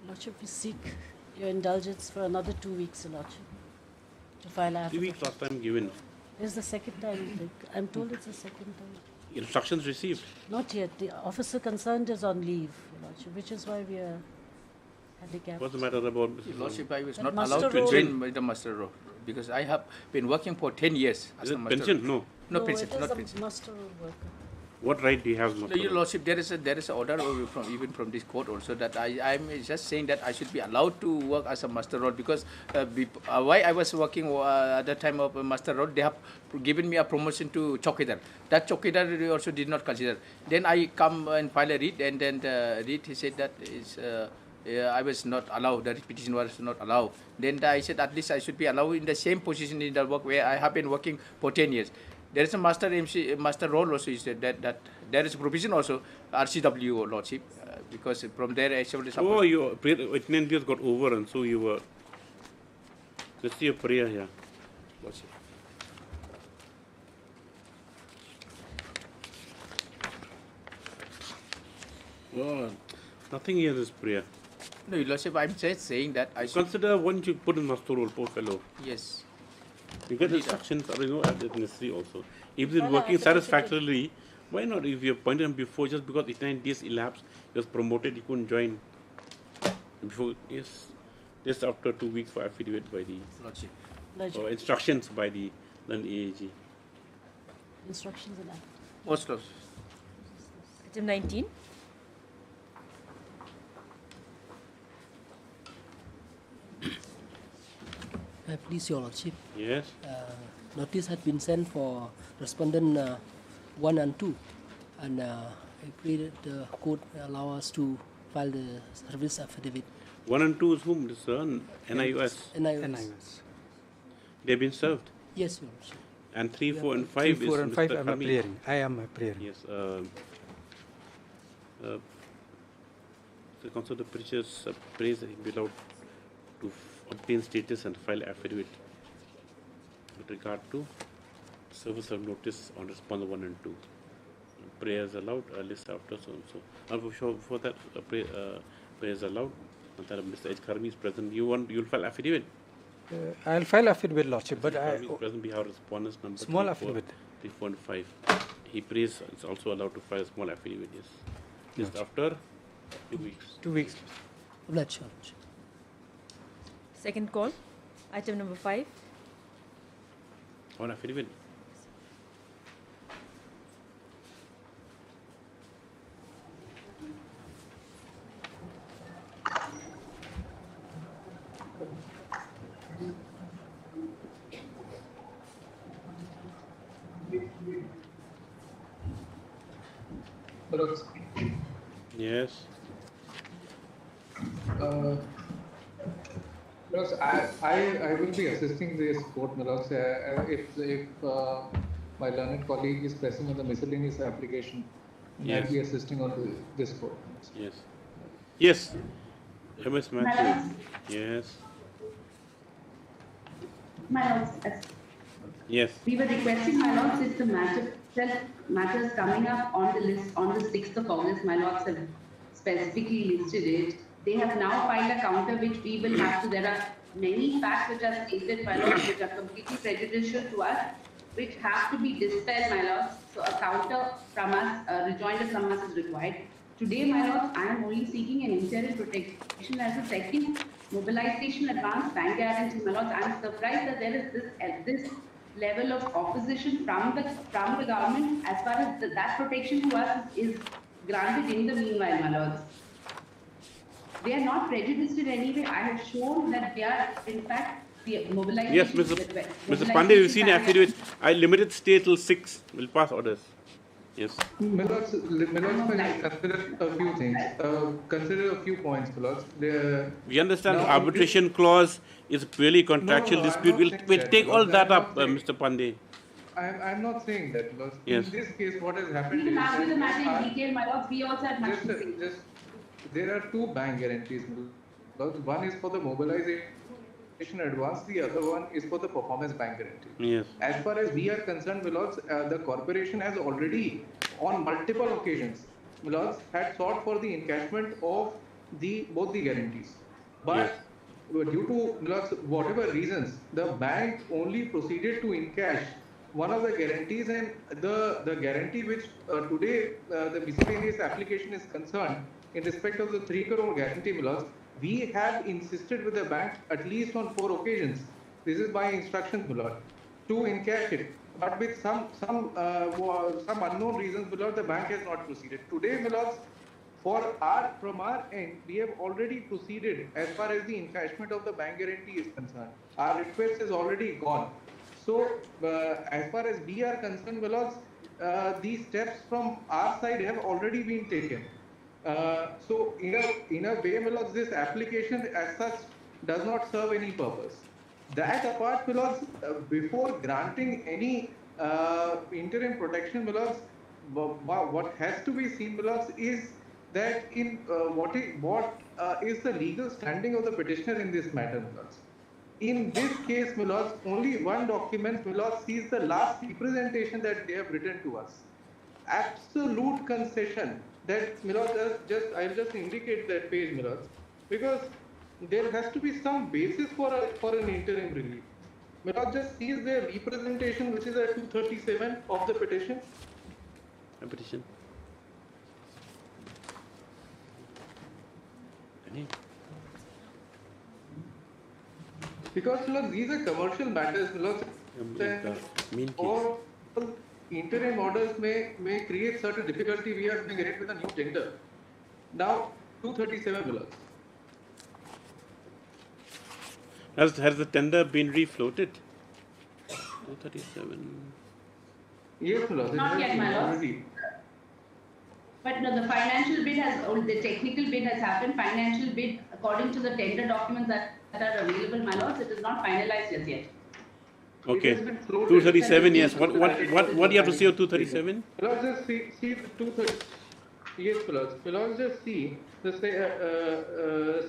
Lordship, we seek your indulgence for another 2 weeks, Lordship, to file our 3 weeks last time given. This is the second time, I think. I'm told it's the second time. Instructions received? Not yet. The officer concerned is on leave, Your Lordship, which is why we are handicapped. What's the matter about Your Lordship, I was That not allowed to roll- join the muster roll because I have been working for 10 years as Is a it muster pension? roll. No. No pension, it is not a pension. muster roll worker. What right do you have? No, Your Lordship, there is an order from even from this court also that I'm just saying that I should be allowed to work as a master roll because why I was working at the time of master roll, they have given me a promotion to chowkidar. That chowkidar also did not consider. Then I come and file a writ, and then the writ he said that is. I was not allowed, the petition was not allowed. Then I said at least I should be allowed in the same position in the work where I have been working for 10 years. There is a master role also, is that there is a provision also, RCW, Lordship, because from there I shall. Oh, your attendance got over, and so you were. Let's see a prayer here. Lordship. Oh, nothing here in this prayer. No, Your Lordship, I'm just saying that I should. Consider one you put in master role, poor fellow. Yes. Because instructions are, as necessary also. If it's working satisfactorily, Why not? If you appointed him before, just because 89 days elapsed, he was promoted, he couldn't join. Before, yes, just after 2 weeks for affidavit by the Lordship. or instructions by the AAG. Instructions and that. Most Lordship. Item 19. Please, Your Lordship. Yes. Notice had been sent for respondent 1 and 2, and I pray that the court allow us to file the service affidavit. 1 and 2 is whom? This NIUS. NIUS. They've been served. Yes, Your Lordship. And 3, 4, and 5 3, is 4, and 5 Mr. I am Harmi. appearing. I am appearing. Yes. The Council of the Preachers prays that he be allowed to obtain status and file affidavit with regard to service of notice on responder 1 and 2. Prayers allowed, list after so and so. Before that, prayers allowed. And that Mr. H. Karmi is present. You'll file affidavit. I'll file affidavit, Lordship, but I. Karmi is present. We have respondents number Small 3, affidavit. 4, 3, 4, and 5. He prays. It's also allowed to file a small affidavit. Yes. Just after 2 weeks. 2 weeks. Lordship. Second call. Item number 5. On affidavit. Yes. I will be assisting this court, Milords, if my learned colleague is pressing on the miscellaneous application. Yes. I'll be assisting on this court. Yes. Yes. MS Matthew. Yes. My Lords, Yes. we were requesting, my Lords, if the matters coming up on the list on the 6th of August, my Lords have specifically listed it. They have now filed a counter which we will have to. There are many facts which are stated, my Lords, which are completely prejudicial to us, which have to be dispelled, my Lords. So a counter from us, a rejoinder from us is required. Today, my Lords, I am only seeking an interim protection as a second mobilization advance bank guarantee, my Lords. I am surprised that there is this level of opposition from the government as far as that protection to us is granted in the meanwhile, my Lords. They are not prejudiced in any way. I have shown that they are, in fact, the mobilization. Yes, Mr. Pandey, you've seen the affidavit. I limited stay till 6. We'll pass orders. Yes. Milords, consider a few things. Consider a few points, Milords. We understand the arbitration clause is purely contractual dispute. We'll take all that up, Mr. Pandey. I'm not saying that, Milords. Yes. In this case, what has happened We is can argue the matter in detail, my Lords. We also have much to say. There are 2 bank guarantees, Milords. One is for the mobilization advance, the other one is for the performance bank guarantee. Yes. As far as we are concerned, Milords, the corporation has already, on multiple occasions, Milords, had sought for the encashment of both the guarantees. But due to, Milords, whatever reasons, the bank only proceeded to encash one of the guarantees, and the guarantee which today the miscellaneous application is concerned in respect of the 3 crore guarantee, Milords, we have insisted with the bank at least on 4 occasions. This is by instructions, Milord, to encash it. But with some unknown reasons, Milord, the bank has not proceeded. Today, Milords, from our end, we have already proceeded as far as the encashment of the bank guarantee is concerned. Our request is already gone. So, as far as we are concerned, Milords, these steps from our side have already been taken. So in a way, Milords, this application as such does not serve any purpose. That apart, Milords, before granting any interim protection, Milords, what has to be seen, Milords, is that what is the legal standing of the petitioner in this matter, Milords. In this case, Milords, only one document, Milords, sees the last representation that they have written to us. Absolute concession. That, Milords, I'll just indicate that page, Milords, because there has to be some basis for an interim relief. Milords, just sees the representation which is at 237 of the petition. a petition. Any? Because look, these are commercial matters. Look, The mean case. all interim orders may create certain difficulty. We are doing it with a new tender. Now, 237 bills. Has the tender been refloated? 237. Yes, my lord. Not yet, my lord. But no, the financial bid has, or the technical bid has happened. Financial bid, according to the tender documents that are available, my lords, it is not finalized as yet. Okay. 237, yes. What do you have to say on 237? Let's just see the 230. Yes, Lords. Let's just see the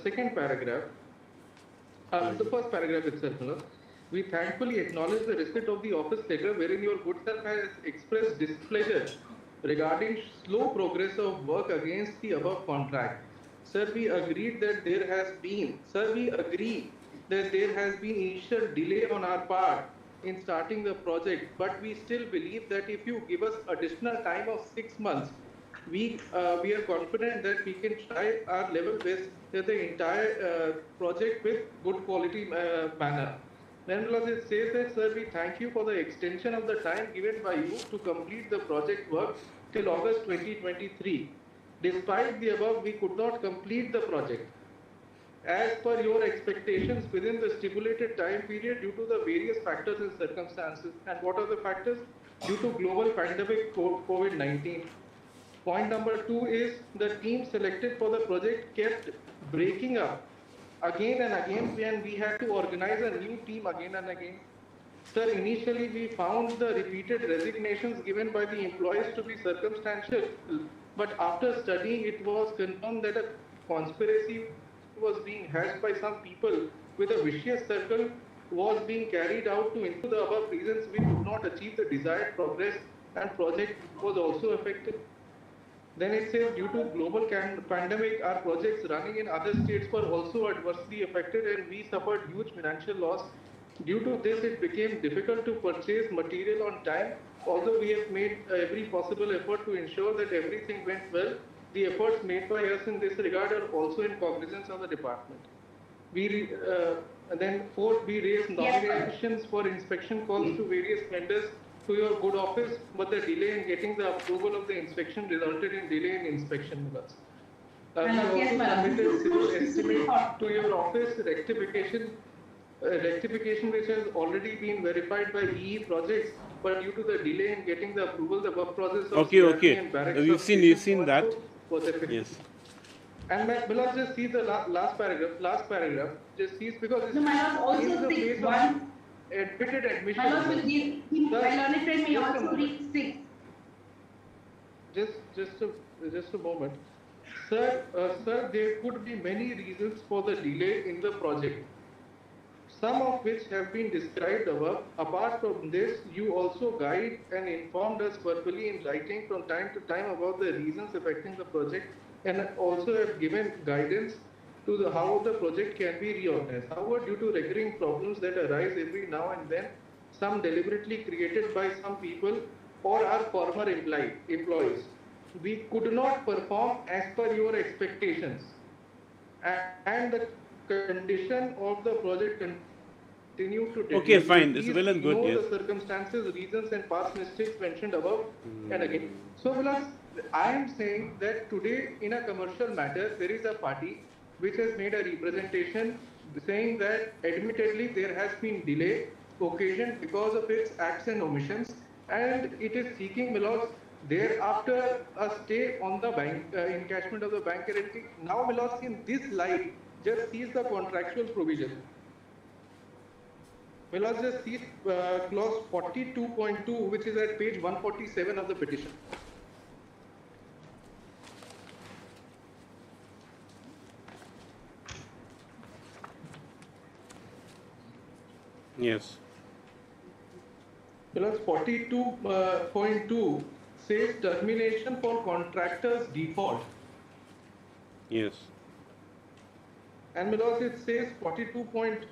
second paragraph. The first paragraph itself, Lord. We thankfully acknowledge the receipt of the office letter wherein your good self has expressed displeasure regarding slow progress of work against the above contract. Sir, we agreed that there has been, initial delay on our part in starting the project, but we still believe that if you give us additional time of 6 months, we are confident that we can try our level best that the entire project with good quality manner. Nevertheless, it says that, sir, we thank you for the extension of the time given by you to complete the project work till August 2023. Despite the above, we could not complete the project as per your expectations within the stipulated time period due to the various factors and circumstances. And what are the factors? Due to global pandemic COVID-19. Point number 2 is the team selected for the project kept breaking up again and again, and we had to organize a new team again and again. Sir, initially we found the repeated resignations given by the employees to be circumstantial, but after studying it was confirmed that a conspiracy was being hatched by some people with a vicious circle was being carried out to into the above reasons we could not achieve the desired progress and project was also affected. Then it says due to global pandemic, our projects running in other states were also adversely affected and we suffered huge financial loss. Due to this, it became difficult to purchase material on time. Although we have made every possible effort to ensure that everything went well, the efforts made by us in this regard are also in cognizance of the department. Then fourth, we raised nominations for inspection calls to various vendors to your good office, but the delay in getting the approval of the inspection resulted in delay in inspection with us. We also submitted civil estimate to your office rectification which has already been verified by EE projects, but due to the delay in getting the approval, the work process of Okay. We've seen that. Was affected. Yes. And let's just see the last paragraph. Just see because it's also in the face of one. Admitted admission. My lord, my learned friend may also read 6. Just a moment. Sir, there could be many reasons for the delay in the project, some of which have been described above. Apart from this, you also guide and informed us verbally in writing from time to time about the reasons affecting the project and also have given guidance to how the project can be reorganized. However, due to recurring problems that arise every now and then, some deliberately created by some people or our former employees, we could not perform as per your expectations. And the condition of the project continued to deteriorate. Okay, fine. It's well and good. Know yes. the circumstances, reasons, and past mistakes mentioned above and again. So, I am saying that today, in a commercial matter, there is a party which has made a representation saying that admittedly there has been delay occasioned because of its acts and omissions, and it is seeking, my lords, thereafter a stay on the bank encashment of the bank guarantee. Now, my lords, in this light, just sees the contractual provision. My lords, just see clause 42.2, which is at page 147 of the petition. Yes. Clause 42.2 says termination for contractor's default. Yes. And my lords, it says 42.2.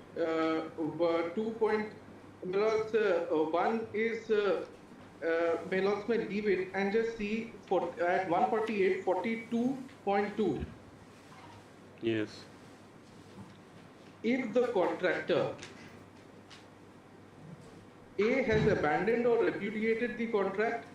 My lords, one is may Lords may leave it and just see at 148, 42.2. Yes. If the contractor A has abandoned or repudiated the contract,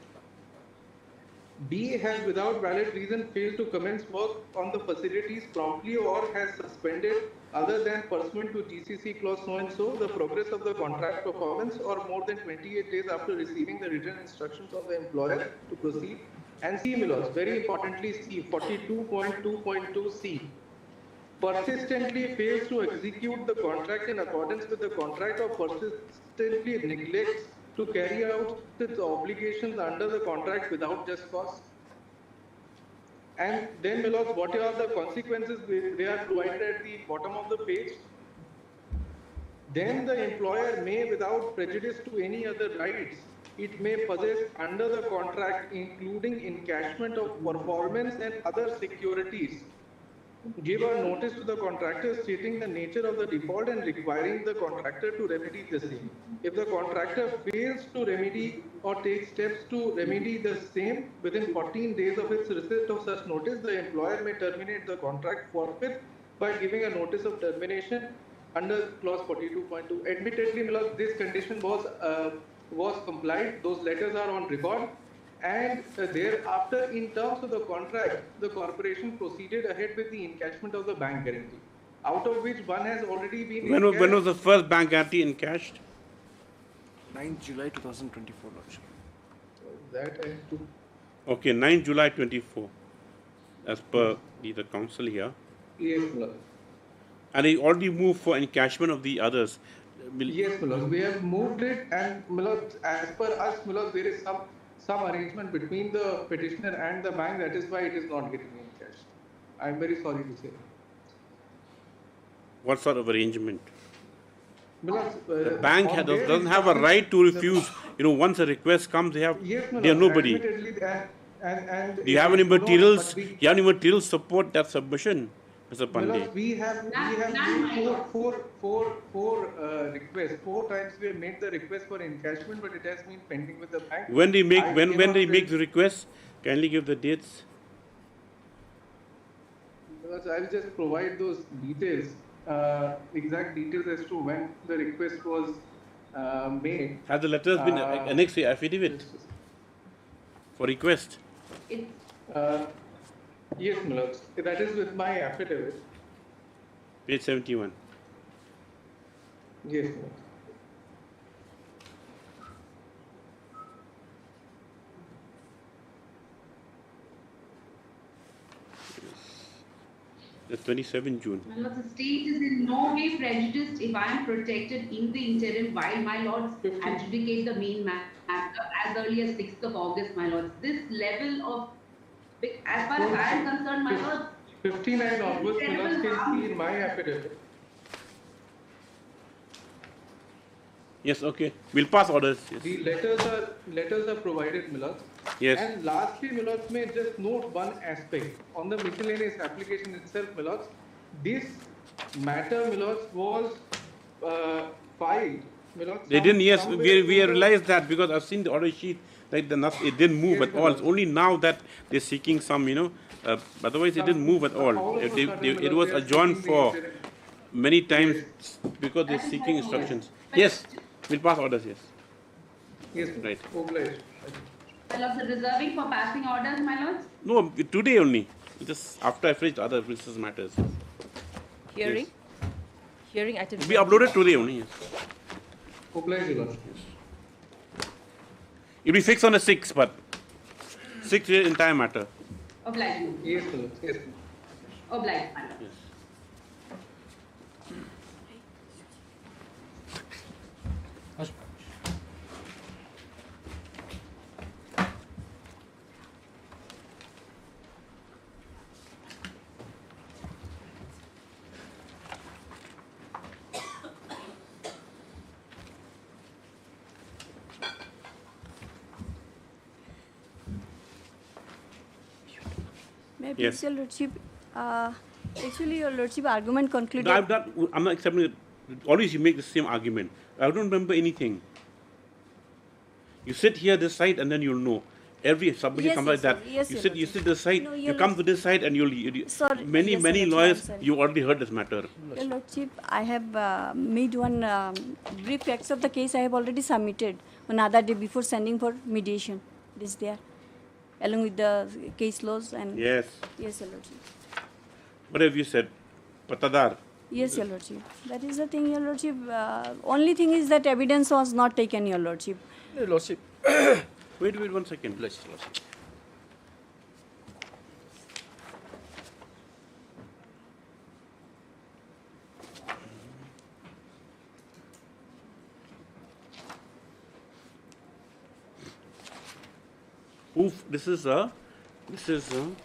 B has without valid reason failed to commence work on the facilities promptly or has suspended other than pursuant to GCC clause so and so the progress of the contract performance or more than 28 days after receiving the written instructions of the employer to proceed. And C, my lords, very importantly C, 42.2.2C, persistently fails to execute the contract in accordance with the contract or persistently neglects to carry out its obligations under the contract without just cause. And then, my lords, what are the consequences? They are provided at the bottom of the page. Then the employer may, without prejudice to any other rights, it may possess under the contract, including encashment of performance and other securities, give a notice to the contractor stating the nature of the default and requiring the contractor to remedy the same. If the contractor fails to remedy or take steps to remedy the same within 14 days of its receipt of such notice, the employer may terminate the contract forthwith by giving a notice of termination under clause 42.2. Admittedly, my lord, this condition was complied. Those letters are on record. And thereafter, in terms of the contract, the corporation proceeded ahead with the encashment of the bank guarantee, out of which one has already been When was the first bank guarantee encashed? 9 July 2024, Lordship. That has to... Okay, 9 July 24, as per the council here. Yes, Lord. And he already moved for encashment of the others. Yes, Lord. We have moved it, and as per us, there is some arrangement between the petitioner and the bank. That is why it is not getting encashed. I am very sorry to say. What sort of arrangement? The The bank doesn't have a right to refuse. Once a request comes, they are nobody. And Do you have any materials? Do you have any materials support that submission, Mr. Pandey? We have made four requests. 4 times we have made the request for encashment, but it has been pending with the bank. When they make the request, kindly give the dates. I will just provide those details, exact details as to when the request was made. Have the letters been annexed to affidavit for request? Yes, my lords. That is with my affidavit. Page 71. Yes, my lords. The 27 June. My lords, the state is in no way prejudiced if I am protected in the interim while my lords adjudicate the main matter as early as 6th of August, my lords. This level of, as far as I am concerned, my lords, 15 and onwards, my lords, can see in my affidavit. Yes, okay. We'll pass orders. Yes. The letters are provided, my lords. Yes. And lastly, my lords, may just note one aspect on the miscellaneous application itself, my lords. This matter, my lords, was filed. My lords, They didn't. Yes, we realized that because I've seen the order sheet. Like it didn't move at all. It's only now that they're seeking some, otherwise it didn't move at all. It was adjourned for many times because they're seeking instructions. Yes, we'll pass orders. Yes. Yes, right. Obliged. my lords, are reserving for passing orders, my lords. No, today only. Just after I finished other business matters. Hearing? Yes. Hearing item. We uploaded today only. Yes. Obliged, your lords. It'll be fixed on the 6th, but 6th is entire matter. Obliged. Yes, my lords. Yes. Obliged, my lords. Yes. Yes. Your Lordship, actually, Your Lordship argument concluded. No, I'm not accepting it. Always you make the same argument. I don't remember anything. You sit here this side and then you'll know. Every submission comes like that. Yes, you Your sit this side, No, you Your come to this side and Sorry, many yes, Your Lordship, lawyers, I'm sorry. you already heard this matter. Your Lordship, I have made one brief facts of the case I have already submitted on other day before sending for mediation. It is there, along with the case laws and... Yes. Yes, Your Lordship. What have you said? Patadar. Yes, Your Lordship. That is the thing, Your Lordship. Only thing is that evidence was not taken, Your Lordship. Your Lordship. Wait 1 second. Lordship. This is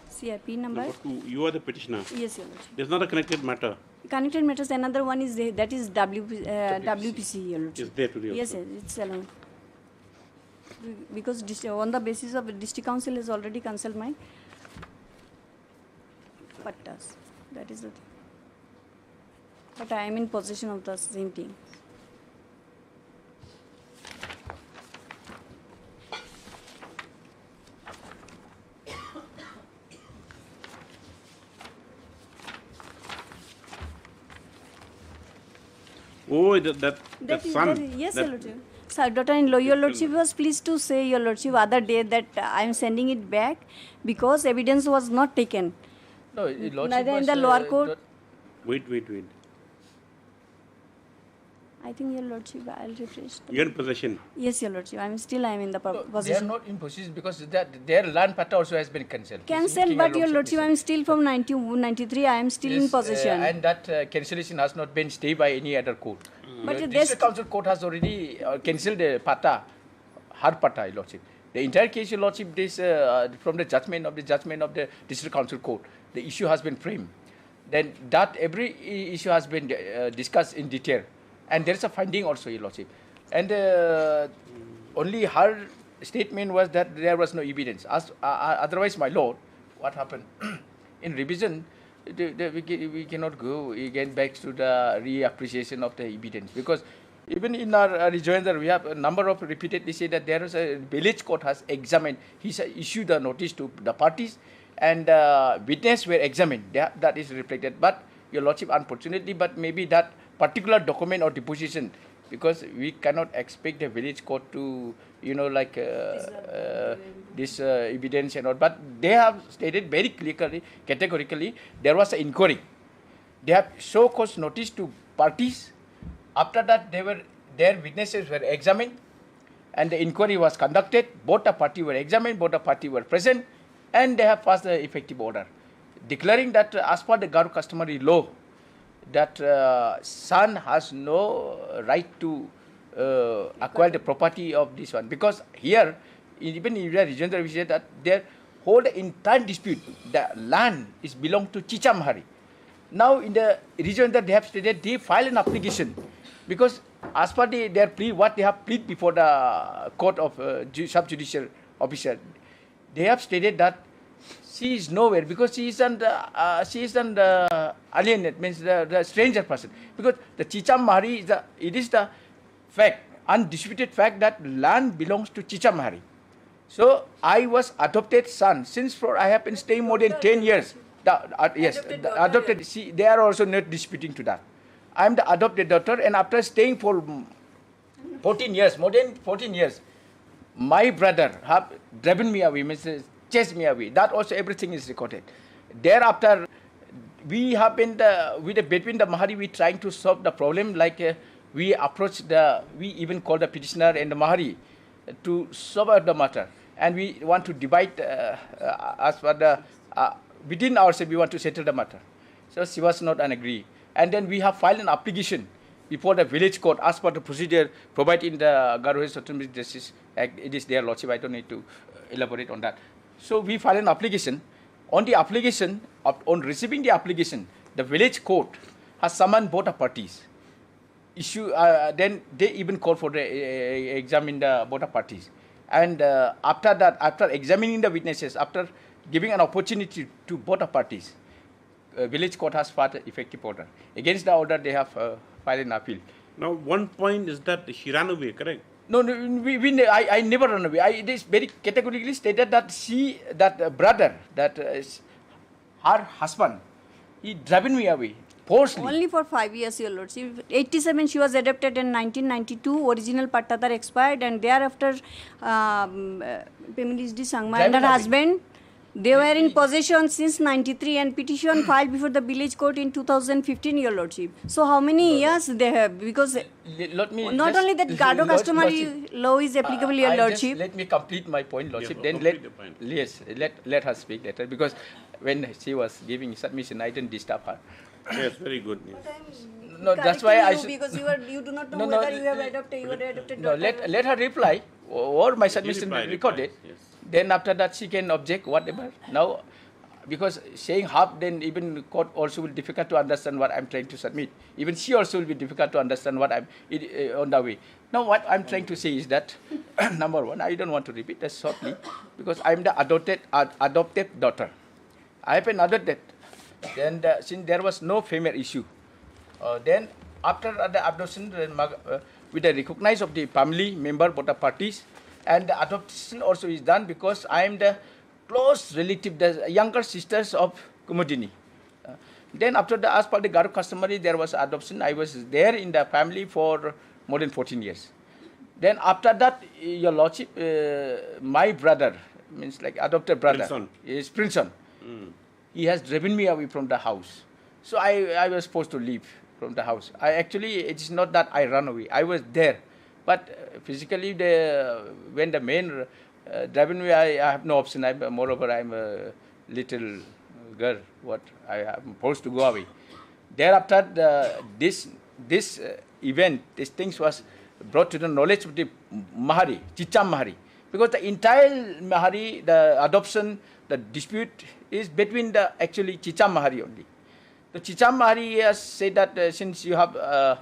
CIP number? 2. You are the petitioner. Yes, Your Lordship. It's not a connected matter. Connected matters, another one is there, that is WPC, Your Lordship. It's there today also. Yes, it's alone. Because on the basis of district council has already cancelled my pattas. That is the thing. But I am in possession of the same thing. Oh, that son. Yes, Your Lordship. Sir, daughter-in-law, Your Lordship was pleased to say, Your Lordship, other day that I am sending it back because evidence was not taken. No, Your Lordship Neither in was, the lower court. Wait. I think, Your Lordship, I'll refresh. You're in possession. Yes, Your Lordship. I am in the They are possession. not in possession because their land patta also has been cancelled. Cancelled, but Your Lordship, I am still from 1993. I am still in possession. And that cancellation has not been stayed by any other court. But The there's- District Council Court has already cancelled the patta, hard patta, Your Lordship. The entire case, Your Lordship, this from the judgment of the District Council Court, the issue has been framed. Then that every issue has been discussed in detail, and there is a finding also, Your Lordship. And only her statement was that there was no evidence. Otherwise, my Lord, what happened in revision? We cannot go again back to the reappreciation of the evidence, because even in our rejoinder we have a number of repeatedly say that there is a village court has examined, he issued a notice to the parties and witnesses were examined. That is reflected. But Your Lordship, unfortunately, but maybe that particular document or deposition, because we cannot expect the village court to, this evidence and all. But they have stated very clearly, categorically, there was an inquiry. They have show cause notice to parties. After that, their witnesses were examined, and the inquiry was conducted. Both the parties were examined, both the parties were present, and they have passed the effective order, declaring that as per the Garu customary law, that son has no right to acquire the property of this one, because here, even in the region, we say that their whole entire dispute, the land is belong to Chicha Mahari. Now in the region that they have stated, they file an application, because as per their plea, what they have plead before the court of sub-judicial officer, they have stated that she is nowhere because she is an alien, it means the stranger person. Because the Chicha Mahari, it is the fact, undisputed fact that land belongs to Chicha Mahari. So I was adopted son. Since I have been staying more than 10 years. Adopted. See, they are also not disputing to that. I am the adopted daughter, and after staying for 14 years, more than 14 years, my brother have driven me away, means chased me away. That also everything is recorded. Thereafter, we have been between the Mahari, we trying to solve the problem. Like we even call the petitioner and the Mahari to solve the matter, and we want to divide as per the within ourselves. We want to settle the matter. So she was not an agree, and then we have filed an application before the village court as per the procedure provided in the Garo Autonomous Justice Act. It is their lordship. I don't need to elaborate on that. So we filed an application. On the application, on receiving the application, the village court has summoned both the parties. Then they even called for the examine the both the parties. And after that, after examining the witnesses, after giving an opportunity to both the parties, village court has filed an effective order. Against the order, they have filed an appeal. Now, one point is that she ran away, correct? No, I never run away. It is very categorically stated that brother, her husband, he driven me away, forcefully. Only for 5 years, Your Lordship. 87, she was adopted in 1992. Original Pattada expired, and thereafter, Pemilis Di Sangma and her husband, they were in possession since 93, and petition filed before the village court in 2015, Your Lordship. So how many years they have? Because not only that Gado customary law is applicable, Your Lordship. Let me complete my point, Lordship. Yeah, Then let her speak later, because when she was giving submission, I didn't disturb her. Yes, very good. Yes. No, that's why I should. Because you do not know whether you have adopted your adopted No, daughter. let her reply, or my submission will be recorded. Yes. Then after that she can object whatever. Now, because saying half, then even court also will be difficult to understand what I'm trying to submit. Even she also will be difficult to understand what I'm on the way. Now what I'm trying to say is that, number one, I don't want to repeat that shortly, because I'm the adopted daughter. I have an adopted. Then since there was no female issue, then after the adoption, with the recognize of the family member, both the parties, and the adoption also is done because I am the close relative, the younger sisters of Kumudini. Then after as per the Garo customary, there was adoption. I was there in the family for more than 14 years. Then after that, Your Lordship, my brother, means like adopted brother, is Princeton. He has driven me away from the house. So I was supposed to leave from the house. It is not that I ran away. I was there. But physically, when the man driven me, I have no option. Moreover, I'm a little girl. I am supposed to go away. Thereafter, this event, these things was brought to the knowledge of the Mahari, Chicham Mahari. Because the entire Mahari, the adoption, the dispute is between actually Chicham Mahari only. The Chicham Mahari has said that since you have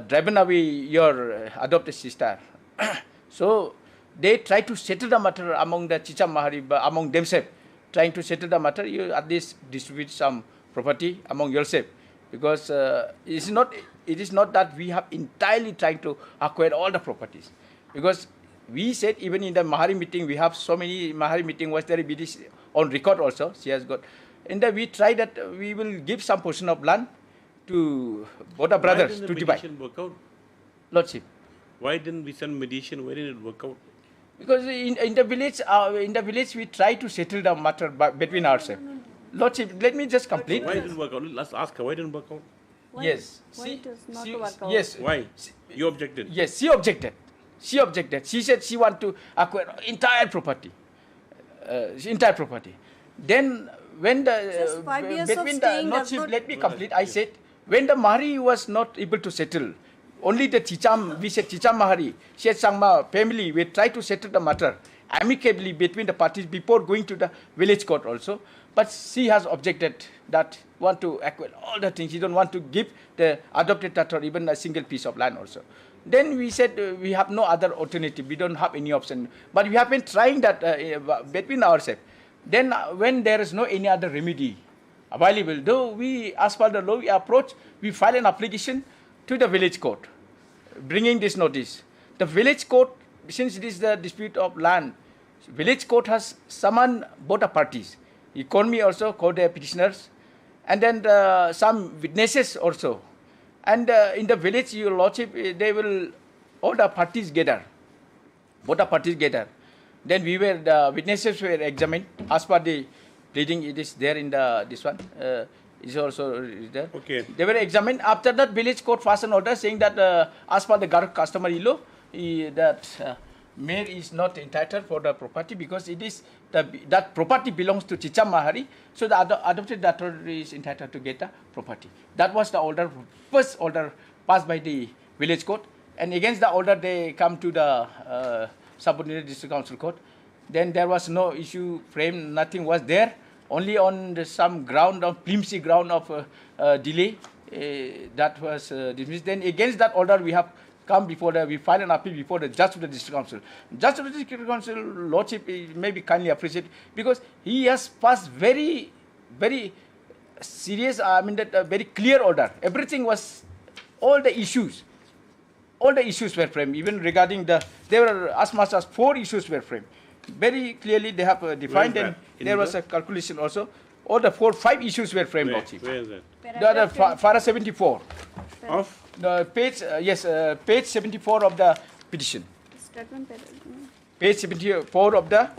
driven away your adopted sister, so they try to settle the matter among the Chicham Mahari, among themselves, trying to settle the matter. You at least distribute some property among yourself, because it is not that we have entirely trying to acquire all the properties, because we said even in the Mahari meeting, we have so many Mahari meeting was there on record also. She has got, and we try that we will give some portion of land to both the brothers to divide. Why didn't the mediation work out? Lordship. Why didn't we send mediation? Why didn't it work out? Because in the village we try to settle the matter between ourselves. Lordship, let me just complete. Why didn't it work out? Let's ask her. Why didn't it work out? Yes. Why does not work out? Yes. Why? You objected. Yes, she objected. She objected. She said she want to acquire entire property. Then when Just 5 years between of the staying Lordship, does not- let me complete. I said when the Mahari was not able to settle, only the Chicham, we said Chicham Mahari, Shet Sangma family, we try to settle the matter amicably between the parties before going to the village court also. But she has objected that want to acquire all the things. She don't want to give the adopted daughter even a single piece of land also. Then we said we have no other alternative. We don't have any option. But we have been trying that between ourselves. Then when there is no any other remedy available, though we, as per the law, we approach, we file an application to the village court, bringing this notice. The village court, since it is the dispute of land, village court has summoned both the parties. He called me also, called the petitioners, and then some witnesses also. And in the village, Your Lordship, they will, all the parties gather, both the parties gather. Then the witnesses were examined as per the pleading. It is there in this one. Is also there. Okay. They were examined. After that, village court passed an order saying that as per the customary law, that mayor is not entitled for the property because it is that property belongs to Chicham Mahari. So the adopted daughter is entitled to get the property. That was the order, first order passed by the village court. And against the order, they come to the subordinate district council court. Then there was no issue framed, nothing was there. Only on some ground, of flimsy ground of delay, that was dismissed. Then against that order, we have come before we filed an appeal before the judge of the district council. Judge of the district council, Lordship, may be kindly appreciated because he has passed very, very serious, very clear order. Everything was, all the issues all the issues were framed, even regarding there were as much as 4 issues were framed. Very clearly they have defined, and there was a calculation also. All the 5 issues were framed, Lordship. Where is that? The para 74. Of? The page, page 74 of the petition. Page 74 of the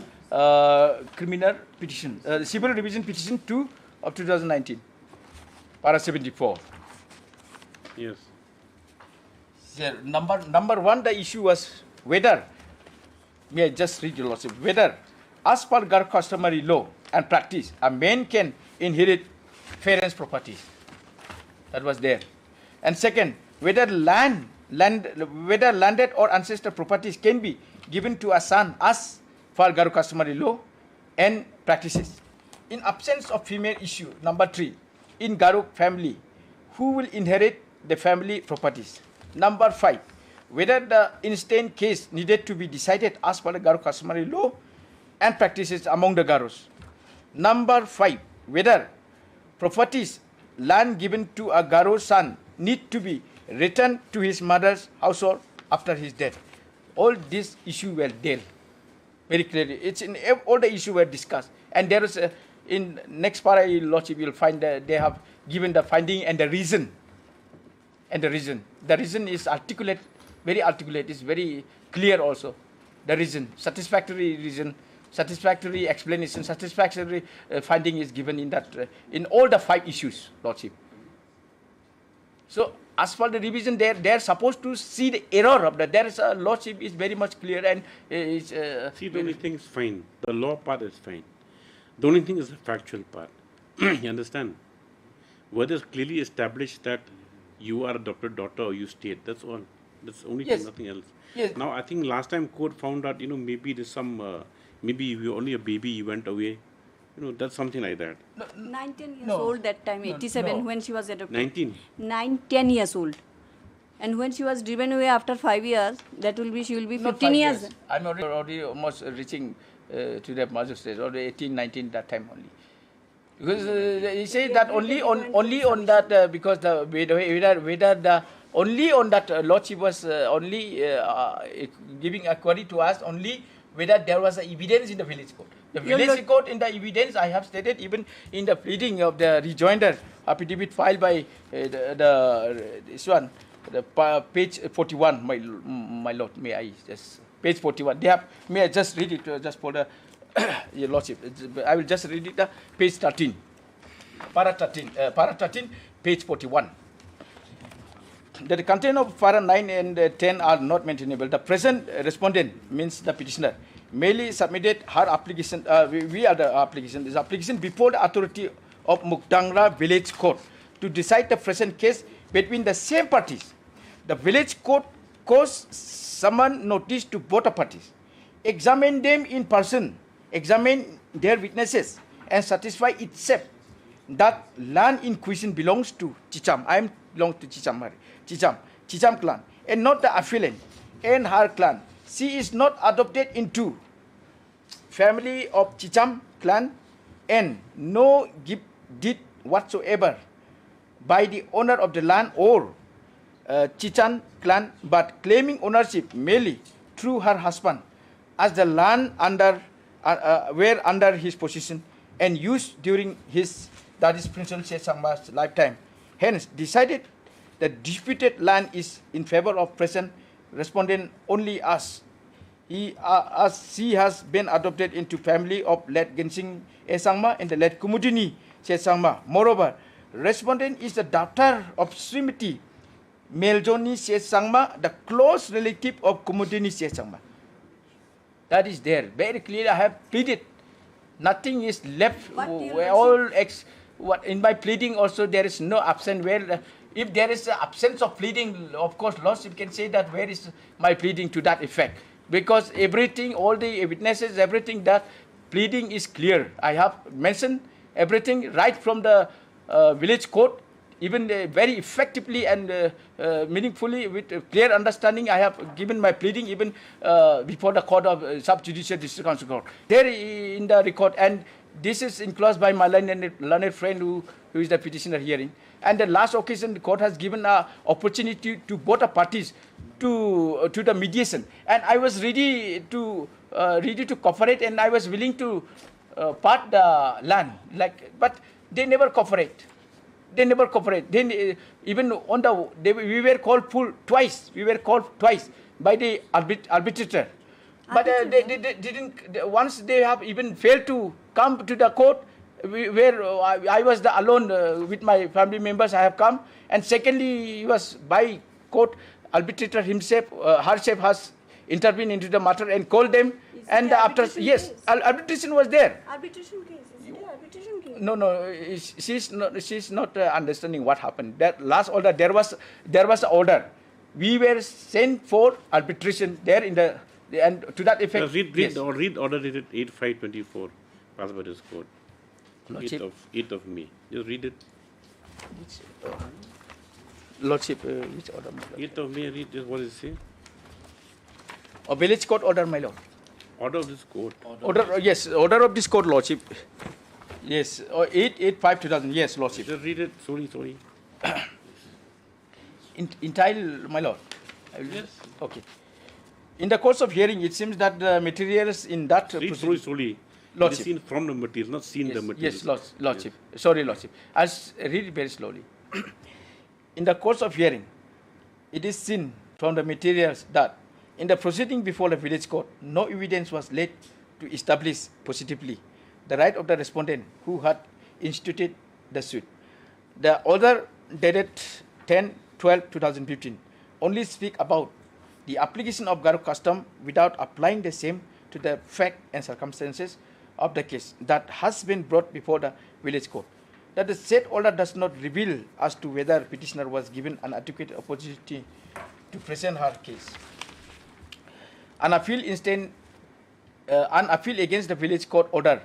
criminal petition, civil revision petition 2 of 2019. Para 74. Yes. Number 1, the issue was whether, may I just read your Lordship, whether as per Garo customary law and practice, a man can inherit parents' properties. That was there. And second, whether whether landed or ancestor properties can be given to a son as per Garo customary law and practices. In absence of female issue, number 3, in Garo family, who will inherit the family properties? Number 5, whether the instant case needed to be decided as per the Garo customary law and practices among the Garos. Number 5, whether properties, land given to a Garo son need to be returned to his mother's household after his death. All these issues were dealt very clearly. It's in all the issues were discussed, and there is in next para, Lordship, you'll find that they have given the finding and the reason. The reason is articulate, very articulate. It's very clear also. The reason, satisfactory reason, satisfactory explanation, satisfactory finding is given in that in all the 5 issues, Lordship. So as for the revision, they're supposed to see the error of that. There is a Lordship is very much clear, and see, the only thing is fine. The law part is fine. The only thing is the factual part. You understand? Whether it's clearly established that you are adopted daughter or you state, that's all. That's the only thing, nothing else. Yes. Now I think last time court found out, maybe there's some, maybe you were only a baby, you went away. That's something like that. 19 years old that time, 87 when she was adopted. 10 years old. And when she was driven away after 5 years, she will be 15 years. I'm already almost reaching to the magistrate, or 18, 19 that time only. Because he said that only on that because the whether the only on that Lordship was only giving a query to us only whether there was evidence in the village court. The village court in the evidence I have stated even in the pleading of the rejoinder affidavit filed by this one, the page 41. My lord, may I just page 41? They have. May I just read it just for the your Lordship? I will just read it. Page 13, para 13, page 41. That the content of para 9 and 10 are not maintainable. The present respondent, means the petitioner, merely submitted her application. We are the application. This application before the authority of Mukdangra Village Court to decide the present case between the same parties. The village court caused summon notice to both parties, examine them in person, examine their witnesses, and satisfy itself that land in question belongs to Chicham. I belong to Chicham clan, and not the affiliate and her clan. She is not adopted into family of Chicham clan, and no gift deed whatsoever by the owner of the land or Chicham clan, but claiming ownership merely through her husband, as the land were under his possession and used during his, that is Prince Sangma's lifetime. Hence, decided the disputed land is in favor of present respondent only as she has been adopted into family of late Gensing Sangma and the late Kumudini Sangma. Moreover, respondent is the daughter of Srimati Meljoni Sangma, the close relative of Kumudini Sangma. That is there. Very clearly I have pleaded. Nothing is left. What in my pleading also there is no absence. Where if there is an absence of pleading, of course, Lordship can say that where is my pleading to that effect? Because everything, all the witnesses, everything, that pleading is clear. I have mentioned everything right from the village court, even very effectively and meaningfully with clear understanding. I have given my pleading even before the court of subjudicial district council court. There in the record, and this is enclosed by my learned friend who is the petitioner hearing. And the last occasion, the court has given an opportunity to both the parties to the mediation, and I was ready to cooperate, and I was willing to part the land, but they never cooperate. They never cooperate. Then even on we were called twice. We were called twice by the arbitrator. But they didn't. Once they have even failed to come to the court, where I was alone with my family members. I have come, and secondly, he was by court. Arbitrator himself, herself has intervened into the matter and called them. And after arbitration was there. Arbitration case. Is it an arbitration case? No. She's not understanding what happened. That last order, there was an order. We were sent for arbitration there in the. And to that effect, read order dated 8/5/24, passed by this court. 8th of May. Just read it. Lordship, which order? 8th of May. Read this. What does it say? A village court order, my lord. Order of this court. Order of this court, lordship. Yes, 8/5/2000. Yes, lordship. Just read it. Sorry. Entitled, my lord. Yes. Okay. In the course of hearing, it seems that the materials in that slowly. Lordship. It is seen from the material, not seen the material. Yes, lordship. Yes. Sorry, lordship. I'll read it very slowly. In the course of hearing, it is seen from the materials that in the proceeding before the village court, no evidence was laid to establish positively the right of the respondent who had instituted the suit. The order dated 10/12/2015 only speak about the application of Garo custom without applying the same to the fact and circumstances of the case that has been brought before the village court. That the said order does not reveal as to whether petitioner was given an adequate opportunity to present her case. An appeal against the village court order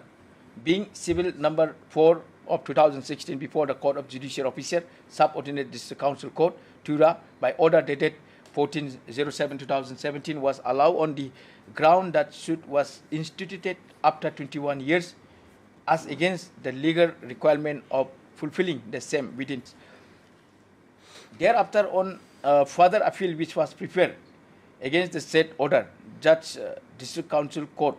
being civil number 4 of 2016 before the Court of Judicial Officer, Subordinate District Council Court, Tura, by order dated 14/07/2017 was allowed on the ground that suit was instituted after 21 years as against the legal requirement of fulfilling the same within. Thereafter, on further appeal which was prepared against the said order, Judge District Council Court,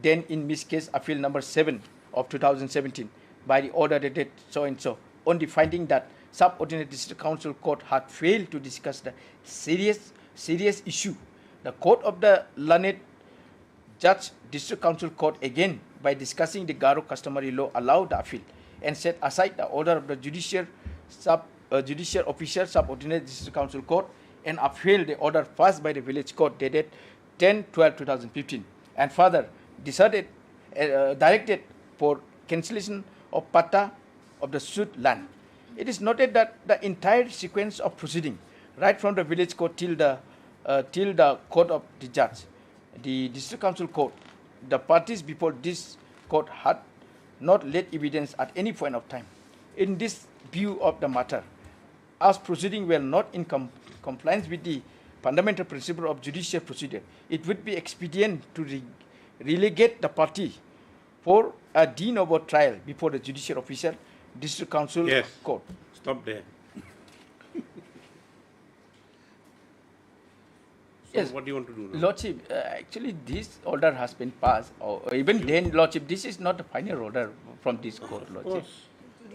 then in this case appeal number 7 of 2017, by the order dated so and so, on the finding that Subordinate District Council Court had failed to discuss the serious issue. The Court of the learned Judge District Council Court, again by discussing the Garo customary law, allowed the appeal and set aside the order of the judicial officer, Subordinate District Council Court, and upheld the order passed by the village court dated 10/12/2015, and further directed for cancellation of pata of the suit land. It is noted that the entire sequence of proceeding, right from the village court till the court of the judge, the district council court, the parties before this court had not laid evidence at any point of time. In this view of the matter, as proceeding were not in compliance with the fundamental principle of judicial procedure, it would be expedient to relegate the party for a de novo trial before the judicial officer, district council court. Stop there. Yes. What do you want to do now? Lordship, actually this order has been passed, or even then, Lordship, this is not the final order from this court, Lordship.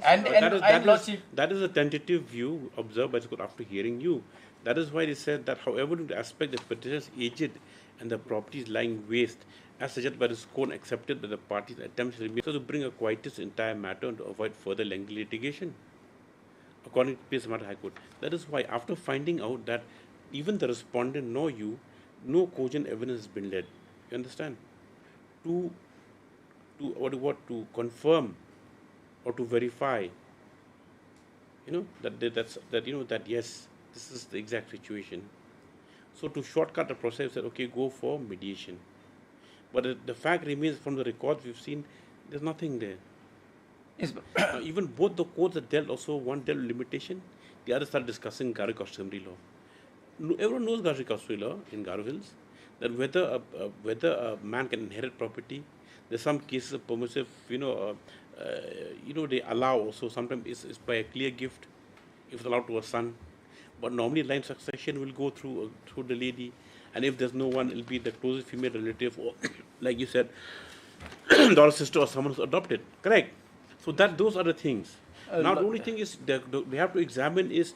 That is a tentative view observed by the court after hearing you. That is why they said that however the aspect the petitioner is aged and the property is lying waste, as suggested by this court, accepted that the parties attempts to bring a quietus entire matter and to avoid further lengthy litigation, according to P.S. High Court. That is why, after finding out that even the respondent nor you, no cogent evidence has been led, you understand, to confirm or to verify, that yes, this is the exact situation. So to shortcut the process, said okay, go for mediation. But the fact remains, from the records we've seen, there's nothing there. Yes, even both the courts that dealt, also one dealt limitation, the other started discussing Garo customary law. Everyone knows Garo customary law in Garo Hills, that whether a man can inherit property. There's some cases of permissive, they allow also, sometimes it's by a clear gift, if it's allowed to a son. But normally line succession will go through the lady, and if there's no one, it'll be the closest female relative, or like you said, daughter, sister, or someone who's adopted. Correct. So those are the things. Now the only thing is that we have to examine is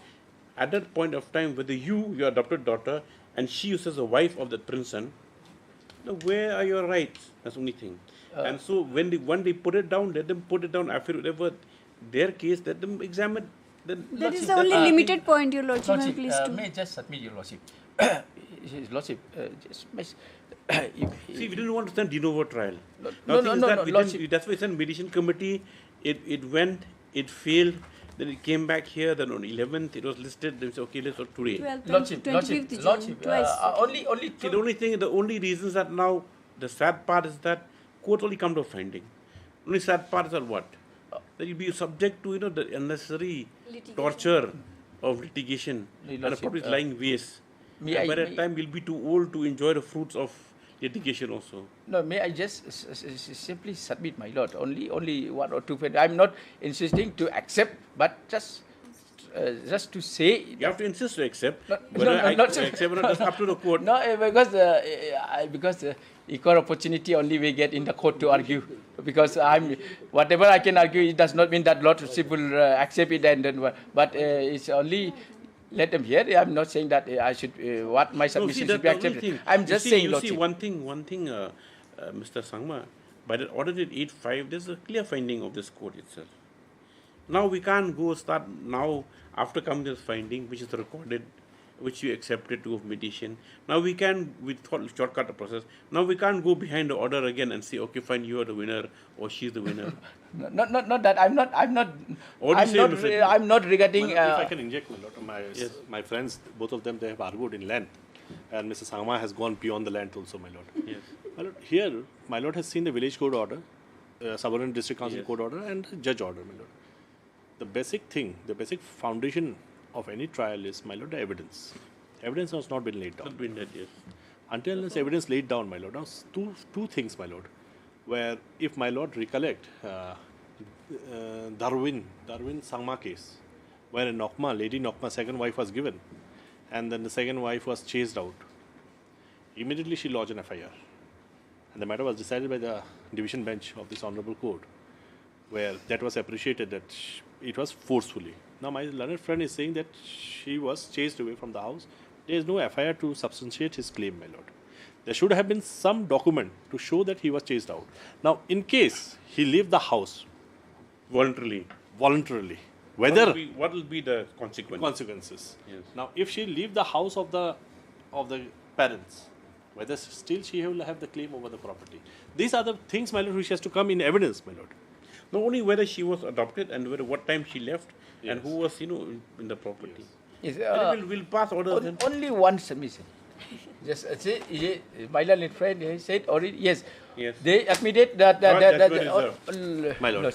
at that point of time whether your adopted daughter, and she is a wife of that person, where are your rights? That's the only thing. And so when they put it down, let them put it down after whatever their case, let them examine. That is the only limited point, Your Lordship. May I just submit, Your Lordship? His Lordship, see, we didn't want to send de novo trial. No, That's why we sent mediation committee. It went, it failed. Then it came back here. Then on 11th, it was listed. They said, okay, let's go today. Lordship, the only reasons that now the sad part is that court only come to a finding. Only sad part is that what? That you'll be subject to the unnecessary torture of litigation, and the property is lying waste. And by that time, we'll be too old to enjoy the fruits of litigation also. No, may I just simply submit, my lord? Only one or two. I'm not insisting to accept, but just to say. You have to insist to accept. Not accept or not, that's up to the court. No, because equal opportunity only we get in the court to argue. Because whatever I can argue, it does not mean that lordship will accept it and then. But it's only. Let them hear. I'm not saying that I should. What my submission should be accepted. I'm just saying. You see one thing, Mr. Sangma. By the order date 8.5, there's a clear finding of this court itself. Now we can't go start now after coming this finding, which is recorded, which you accepted to of mediation. Now we can shortcut the process. Now we can't go behind the order again and say, okay, fine, you are the winner or she's the winner. Not that I'm not regarding. If I can inject, my lord, my friends, both of them, they have argued in length, and Mr. Sangma has gone beyond the length also, my lord. Yes. My lord, here, my lord has seen the village court order, subordinate district council court order, and judge order, my lord. The basic thing, the basic foundation of any trial is, my lord, the evidence. Evidence has not been laid down. Not been laid, yes. Until this evidence laid down, my lord. Now, two things, my lord, where if my lord recollect, Darwin Sangma case, where in Nokma, Lady Nokma, second wife was given, and then the second wife was chased out. Immediately she lodged an FIR, and the matter was decided by the division bench of this honourable court, where that was appreciated that it was forcefully. Now my learned friend is saying that she was chased away from the house. There is no FIR to substantiate his claim, my lord. There should have been some document to show that he was chased out. Now, in case he left the house voluntarily, whether what will be the consequences? Yes. Now, if she leave the house of the parents, whether still she will have the claim over the property. These are the things, my lord, which has to come in evidence, my lord. Not only whether she was adopted and what time she left, and who was in the property. Yes. We'll pass orders. Only one submission. Just say, my learned friend said already. Yes. They admitted that. My lord.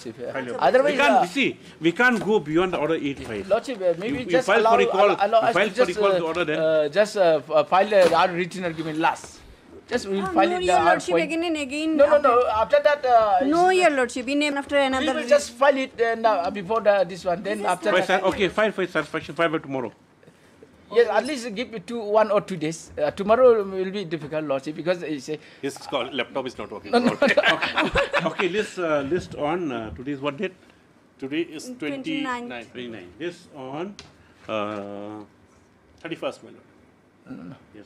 Otherwise, we can't go beyond the order 8.5. Lordship, maybe you just file allow for recall. the order then. Just file our written argument last. Just we will file it. Your Lordship, again and again. No. After that. No, Your Lordship. In after another. We will just file it before this one. Then after that. Okay, file for satisfaction. File by tomorrow. Yes, at least give it 1 or 2 days. Tomorrow will be difficult, Lordship, because his laptop is not working. Okay, list on today's what date? Today is 29. This on 31st, my lord. No. Yes,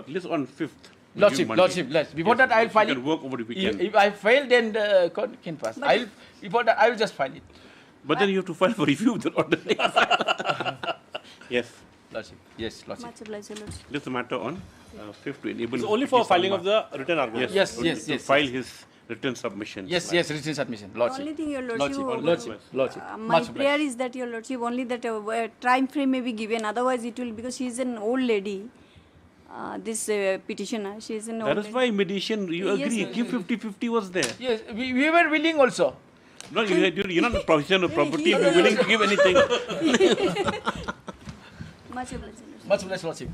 list on 5th. Lordship. Before that, I'll file it. Work over the weekend. If I fail, then the court can pass. Before that, I will just file it. But then you have to file for review of the order. Yes. Lordship. Yes, Lordship. Much obliged, Lordship. This is the matter on 5th to enable. It's only for filing of the written argument. Yes. To file his written submission. Yes, written submission. Lordship. Only thing, Your Lordship. Lordship. My prayer is that, Your Lordship, only that a time frame may be given. Otherwise, it will, because she is an old lady. This petitioner, she is an old lady. That is why mediation, you agree, give 50-50 was there. Yes, we were willing also. No, you're not a professional property, you're willing to give anything. Much obliged, Lordship.